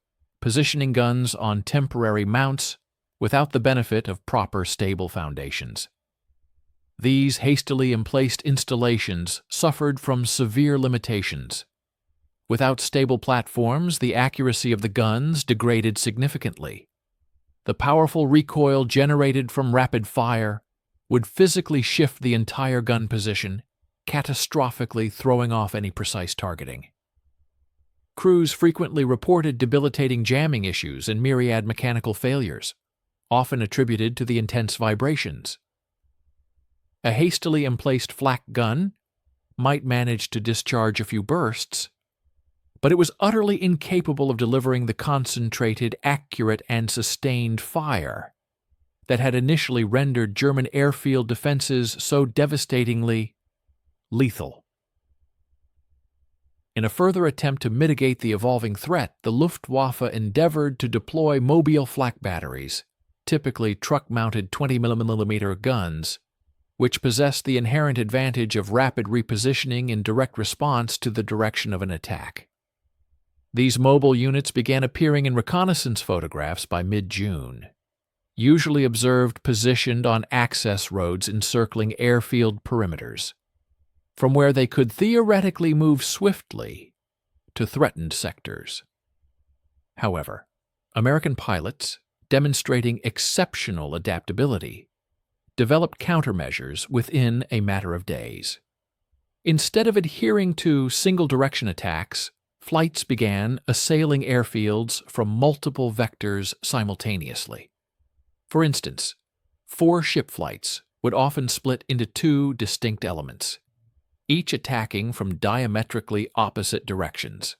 positioning guns on temporary mounts without the benefit of proper stable foundations. These hastily emplaced installations suffered from severe limitations. Without stable platforms, the accuracy of the guns degraded significantly. The powerful recoil generated from rapid fire would physically shift the entire gun position, catastrophically throwing off any precise targeting. Crews frequently reported debilitating jamming issues and myriad mechanical failures, often attributed to the intense vibrations. A hastily emplaced flak gun might manage to discharge a few bursts, but it was utterly incapable of delivering the concentrated, accurate, and sustained fire that had initially rendered German airfield defenses so devastatingly lethal. In a further attempt to mitigate the evolving threat, the Luftwaffe endeavored to deploy mobile flak batteries, typically truck-mounted 20mm guns, which possessed the inherent advantage of rapid repositioning in direct response to the direction of an attack. These mobile units began appearing in reconnaissance photographs by mid-June, usually observed positioned on access roads encircling airfield perimeters, from where they could theoretically move swiftly to threatened sectors. However, American pilots, demonstrating exceptional adaptability, developed countermeasures within a matter of days. Instead of adhering to single-direction attacks, flights began assailing airfields from multiple vectors simultaneously. For instance, 4 ship flights would often split into 2 distinct elements, each attacking from diametrically opposite directions.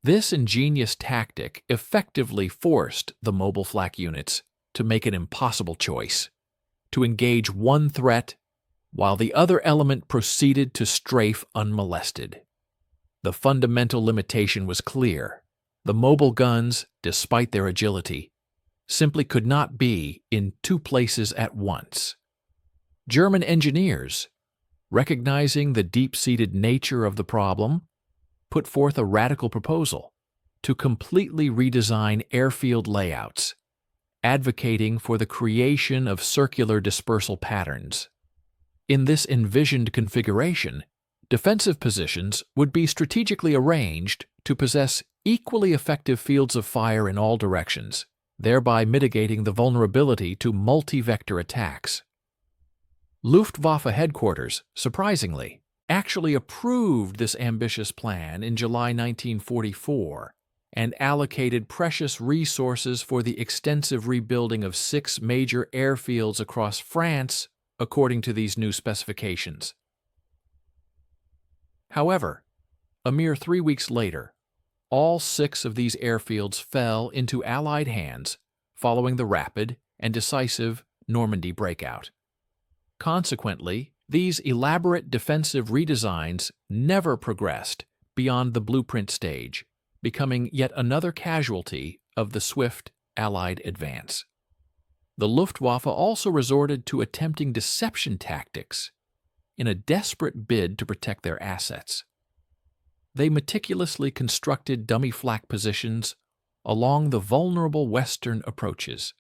This ingenious tactic effectively forced the mobile flak units to make an impossible choice, to engage one threat while the other element proceeded to strafe unmolested. The fundamental limitation was clear. The mobile guns, despite their agility, simply could not be in 2 places at once. German engineers, recognizing the deep-seated nature of the problem, put forth a radical proposal to completely redesign airfield layouts, advocating for the creation of circular dispersal patterns. In this envisioned configuration, defensive positions would be strategically arranged to possess equally effective fields of fire in all directions, thereby mitigating the vulnerability to multi-vector attacks. Luftwaffe headquarters, surprisingly, actually approved this ambitious plan in July 1944 and allocated precious resources for the extensive rebuilding of 6 major airfields across France according to these new specifications. However, a mere 3 weeks later, all 6 of these airfields fell into Allied hands following the rapid and decisive Normandy breakout. Consequently, these elaborate defensive redesigns never progressed beyond the blueprint stage, becoming yet another casualty of the swift Allied advance. The Luftwaffe also resorted to attempting deception tactics in a desperate bid to protect their assets. They meticulously constructed dummy flak positions along the vulnerable western approaches.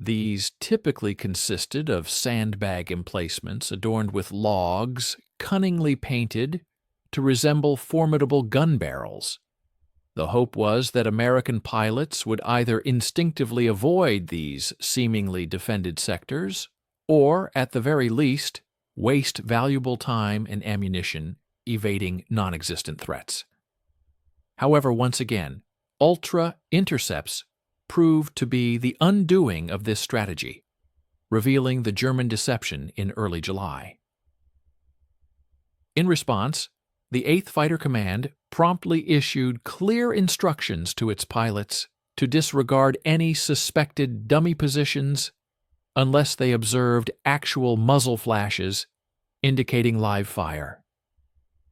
These typically consisted of sandbag emplacements adorned with logs cunningly painted to resemble formidable gun barrels. The hope was that American pilots would either instinctively avoid these seemingly defended sectors or, at the very least, waste valuable time and ammunition evading non-existent threats. However, once again, ultra-intercepts proved to be the undoing of this strategy, revealing the German deception in early July. In response, the 8th Fighter Command promptly issued clear instructions to its pilots to disregard any suspected dummy positions unless they observed actual muzzle flashes indicating live fire.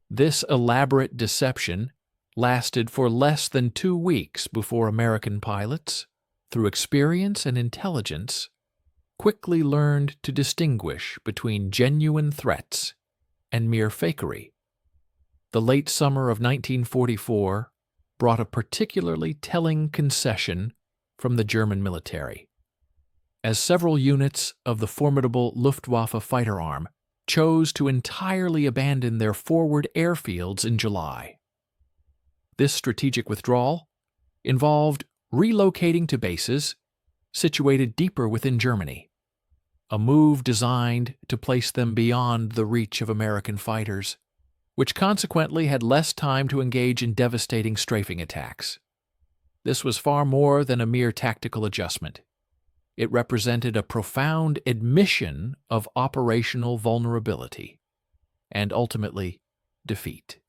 This elaborate deception lasted for less than 2 weeks before American pilots, through experience and intelligence, quickly learned to distinguish between genuine threats and mere fakery. The late summer of 1944 brought a particularly telling concession from the German military, as several units of the formidable Luftwaffe fighter arm chose to entirely abandon their forward airfields in July. This strategic withdrawal involved relocating to bases situated deeper within Germany, a move designed to place them beyond the reach of American fighters, which consequently had less time to engage in devastating strafing attacks. This was far more than a mere tactical adjustment. It represented a profound admission of operational vulnerability and ultimately defeat.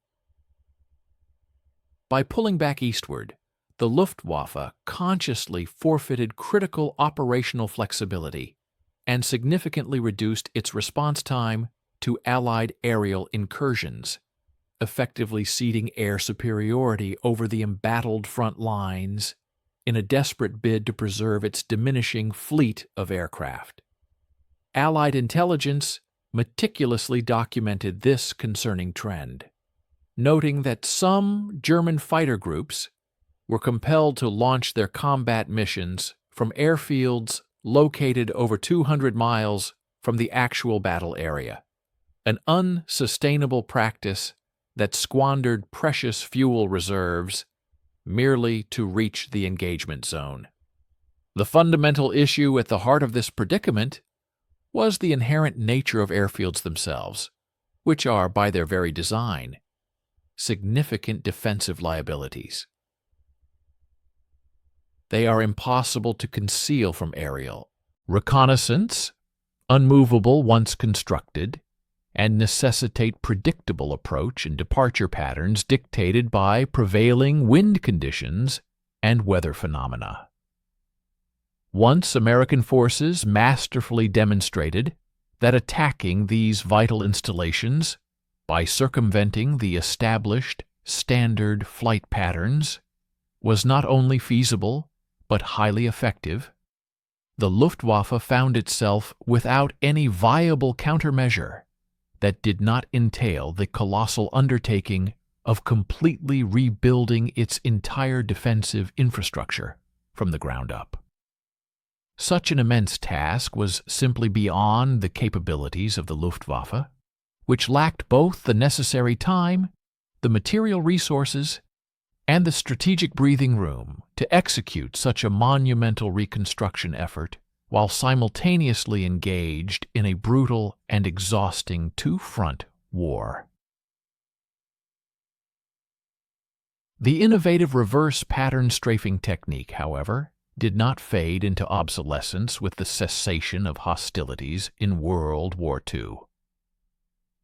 By pulling back eastward, the Luftwaffe consciously forfeited critical operational flexibility and significantly reduced its response time to Allied aerial incursions, effectively ceding air superiority over the embattled front lines in a desperate bid to preserve its diminishing fleet of aircraft. Allied intelligence meticulously documented this concerning trend, noting that some German fighter groups were compelled to launch their combat missions from airfields located over 200 miles from the actual battle area, an unsustainable practice that squandered precious fuel reserves merely to reach the engagement zone. The fundamental issue at the heart of this predicament was the inherent nature of airfields themselves, which are, by their very design, significant defensive liabilities. They are impossible to conceal from aerial reconnaissance, unmovable once constructed, and necessitate predictable approach and departure patterns dictated by prevailing wind conditions and weather phenomena. Once American forces masterfully demonstrated that attacking these vital installations by circumventing the established standard flight patterns was not only feasible but highly effective, the Luftwaffe found itself without any viable countermeasure that did not entail the colossal undertaking of completely rebuilding its entire defensive infrastructure from the ground up. Such an immense task was simply beyond the capabilities of the Luftwaffe, which lacked both the necessary time, the material resources, and the strategic breathing room to execute such a monumental reconstruction effort while simultaneously engaged in a brutal and exhausting two-front war. The innovative reverse pattern strafing technique, however, did not fade into obsolescence with the cessation of hostilities in World War II.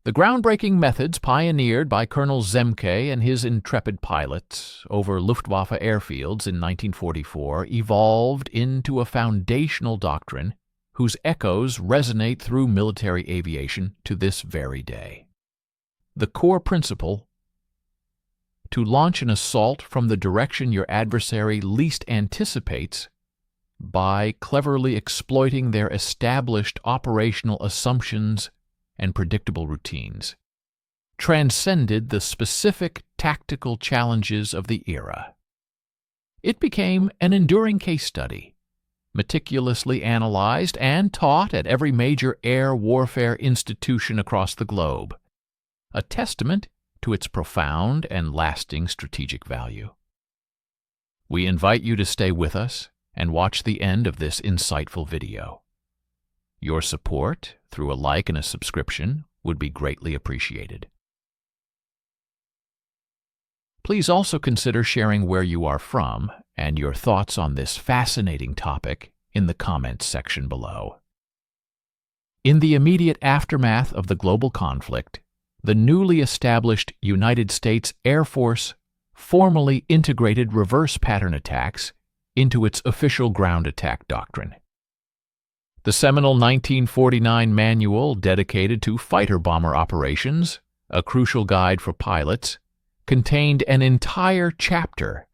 The groundbreaking methods pioneered by Colonel Zemke and his intrepid pilots over Luftwaffe Airfields in 1944 evolved into a foundational doctrine whose echoes resonate through military aviation to this very day. The core principle: to launch an assault from the direction your adversary least anticipates by cleverly exploiting their established operational assumptions and predictable routines, transcended the specific tactical challenges of the era. It became an enduring case study, meticulously analyzed and taught at every major air warfare institution across the globe, a testament to its profound and lasting strategic value. We invite you to stay with us and watch the end of this insightful video. Your support, through a like and a subscription, would be greatly appreciated. Please also consider sharing where you are from and your thoughts on this fascinating topic in the comments section below. In the immediate aftermath of the global conflict, the newly established United States Air Force formally integrated reverse pattern attacks into its official ground attack doctrine. The seminal 1949 manual dedicated to fighter-bomber operations, a crucial guide for pilots, contained an entire chapter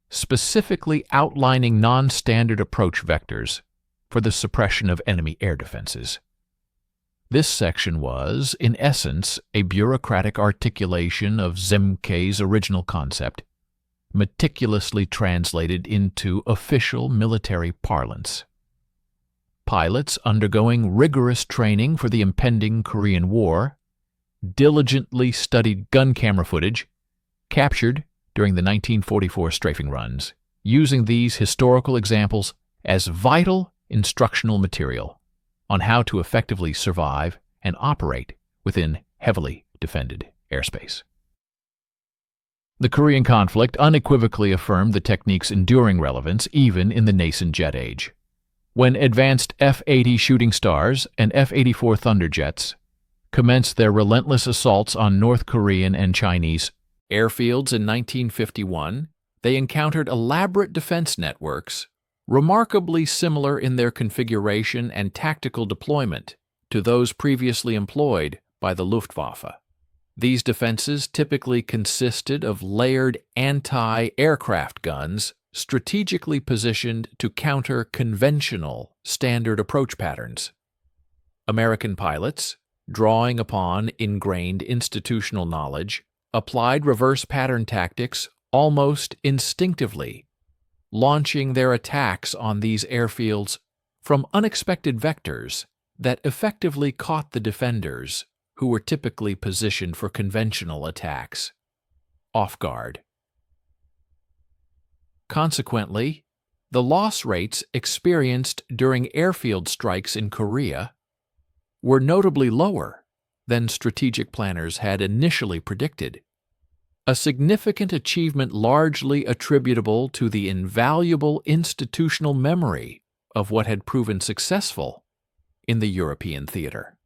specifically outlining non-standard approach vectors for the suppression of enemy air defenses. This section was, in essence, a bureaucratic articulation of Zemke's original concept, meticulously translated into official military parlance. Pilots undergoing rigorous training for the impending Korean War diligently studied gun camera footage captured during the 1944 strafing runs, using these historical examples as vital instructional material on how to effectively survive and operate within heavily defended airspace. The Korean conflict unequivocally affirmed the technique's enduring relevance even in the nascent jet age. When advanced F-80 Shooting Stars and F-84 Thunderjets commenced their relentless assaults on North Korean and Chinese airfields in 1951, they encountered elaborate defense networks, remarkably similar in their configuration and tactical deployment to those previously employed by the Luftwaffe. These defenses typically consisted of layered anti-aircraft guns strategically positioned to counter conventional standard approach patterns. American pilots, drawing upon ingrained institutional knowledge, applied reverse pattern tactics almost instinctively, launching their attacks on these airfields from unexpected vectors that effectively caught the defenders, who were typically positioned for conventional attacks, off guard. Consequently, the loss rates experienced during airfield strikes in Korea were notably lower than strategic planners had initially predicted, a significant achievement largely attributable to the invaluable institutional memory of what had proven successful in the European theater.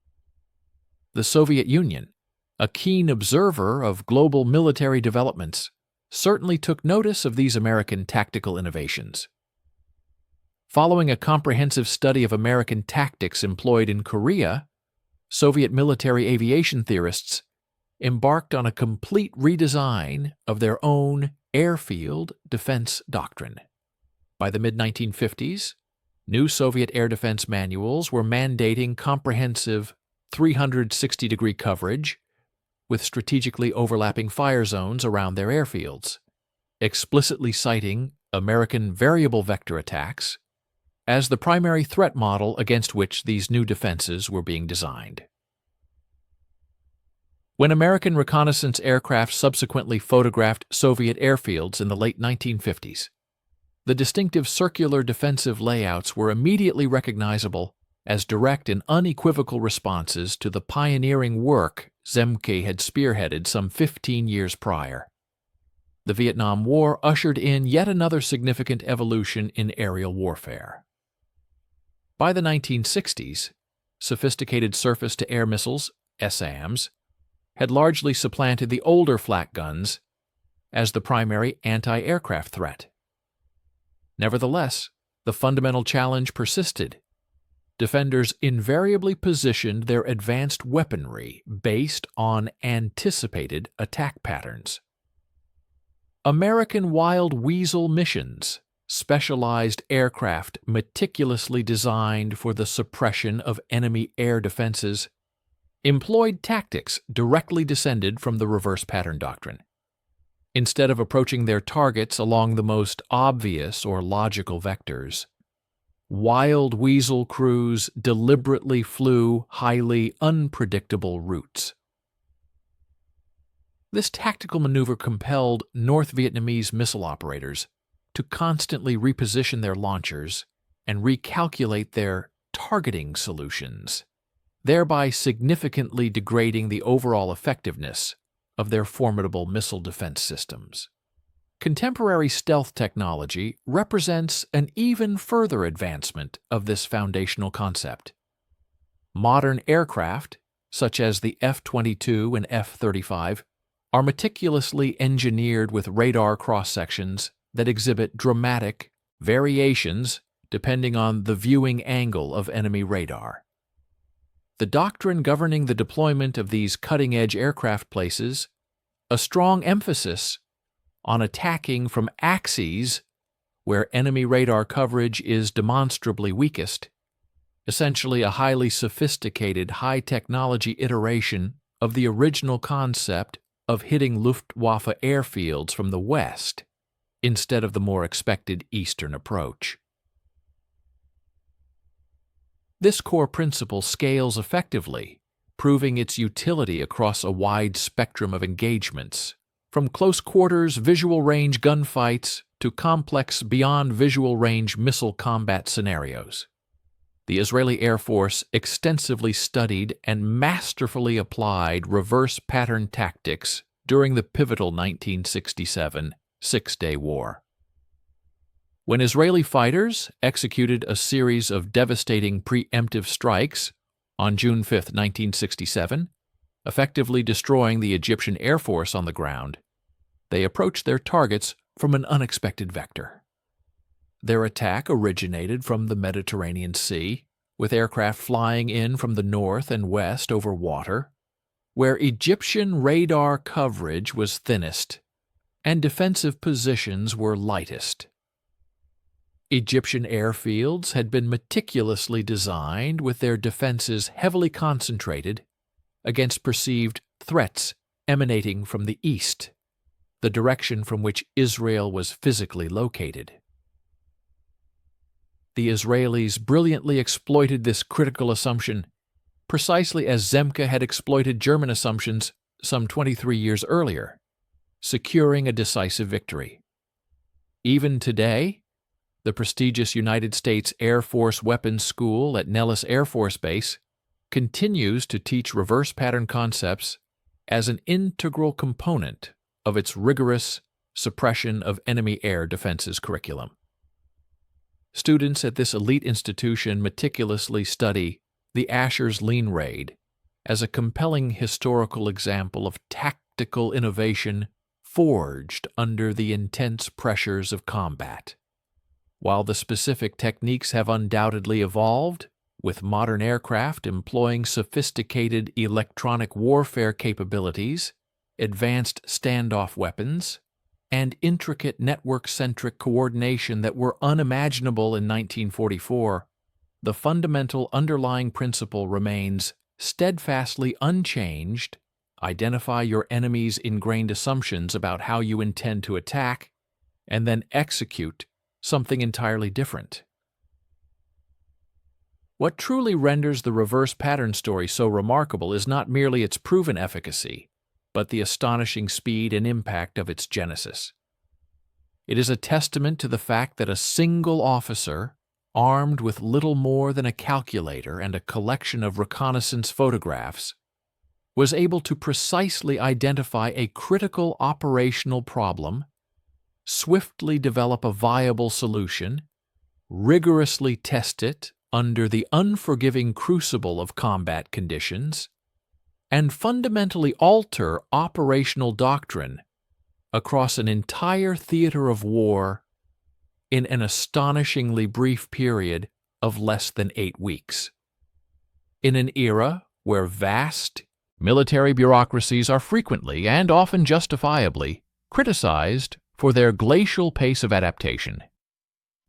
The Soviet Union, a keen observer of global military developments, certainly took notice of these American tactical innovations. Following a comprehensive study of American tactics employed in Korea, Soviet military aviation theorists embarked on a complete redesign of their own airfield defense doctrine. By the mid-1950s, new Soviet air defense manuals were mandating comprehensive 360-degree coverage with strategically overlapping fire zones around their airfields, explicitly citing American variable vector attacks as the primary threat model against which these new defenses were being designed. When American reconnaissance aircraft subsequently photographed Soviet airfields in the late 1950s, the distinctive circular defensive layouts were immediately recognizable as direct and unequivocal responses to the pioneering work Zemke had spearheaded some 15 years prior. The Vietnam War ushered in yet another significant evolution in aerial warfare. By the 1960s, sophisticated surface-to-air missiles, SAMs, had largely supplanted the older flak guns as the primary anti-aircraft threat. Nevertheless, the fundamental challenge persisted. Defenders invariably positioned their advanced weaponry based on anticipated attack patterns. American Wild Weasel missions, specialized aircraft meticulously designed for the suppression of enemy air defenses, employed tactics directly descended from the reverse pattern doctrine. Instead of approaching their targets along the most obvious or logical vectors, Wild Weasel crews deliberately flew highly unpredictable routes. This tactical maneuver compelled North Vietnamese missile operators to constantly reposition their launchers and recalculate their targeting solutions, thereby significantly degrading the overall effectiveness of their formidable missile defense systems. Contemporary stealth technology represents an even further advancement of this foundational concept. Modern aircraft, such as the F-22 and F-35, are meticulously engineered with radar cross-sections that exhibit dramatic variations depending on the viewing angle of enemy radar. The doctrine governing the deployment of these cutting-edge aircraft places a strong emphasis on attacking from axes where enemy radar coverage is demonstrably weakest, essentially a highly sophisticated, high-technology iteration of the original concept of hitting Luftwaffe airfields from the west instead of the more expected eastern approach. This core principle scales effectively, proving its utility across a wide spectrum of engagements, from close-quarters visual range gunfights to complex beyond visual range missile combat scenarios. The Israeli Air Force extensively studied and masterfully applied reverse pattern tactics during the pivotal 1967 Six-Day War. When Israeli fighters executed a series of devastating preemptive strikes on June 5, 1967, effectively destroying the Egyptian Air Force on the ground, they approached their targets from an unexpected vector. Their attack originated from the Mediterranean Sea, with aircraft flying in from the north and west over water, where Egyptian radar coverage was thinnest and defensive positions were lightest. Egyptian airfields had been meticulously designed with their defenses heavily concentrated against perceived threats emanating from the east, the direction from which Israel was physically located. The Israelis brilliantly exploited this critical assumption, precisely as Zemke had exploited German assumptions some 23 years earlier, securing a decisive victory. Even today, the prestigious United States Air Force Weapons School at Nellis Air Force Base continues to teach reverse pattern concepts as an integral component of its rigorous suppression of enemy air defenses curriculum. Students at this elite institution meticulously study the Asher's Lean Raid as a compelling historical example of tactical innovation forged under the intense pressures of combat. While the specific techniques have undoubtedly evolved, with modern aircraft employing sophisticated electronic warfare capabilities, advanced standoff weapons, and intricate network-centric coordination that were unimaginable in 1944, the fundamental underlying principle remains steadfastly unchanged: identify your enemy's ingrained assumptions about how you intend to attack, and then execute something entirely different. What truly renders the reverse pattern story so remarkable is not merely its proven efficacy, but the astonishing speed and impact of its genesis. It is a testament to the fact that a single officer, armed with little more than a calculator and a collection of reconnaissance photographs, was able to precisely identify a critical operational problem, swiftly develop a viable solution, rigorously test it under the unforgiving crucible of combat conditions, and fundamentally alter operational doctrine across an entire theater of war in an astonishingly brief period of less than 8 weeks. In an era where vast military bureaucracies are frequently, and often justifiably, criticized for their glacial pace of adaptation,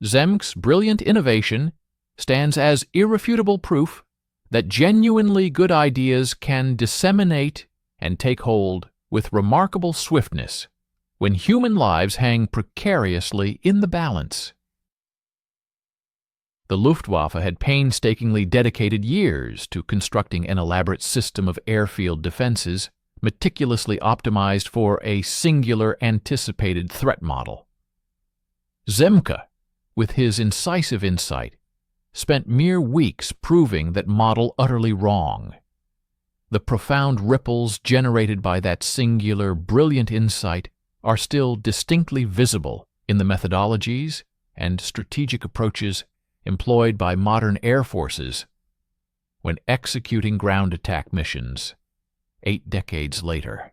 Zemke's brilliant innovation stands as irrefutable proof that genuinely good ideas can disseminate and take hold with remarkable swiftness when human lives hang precariously in the balance. The Luftwaffe had painstakingly dedicated years to constructing an elaborate system of airfield defenses meticulously optimized for a singular anticipated threat model. Zemke, with his incisive insight, spent mere weeks proving that model utterly wrong. The profound ripples generated by that singular, brilliant insight are still distinctly visible in the methodologies and strategic approaches employed by modern air forces when executing ground attack missions 8 decades later.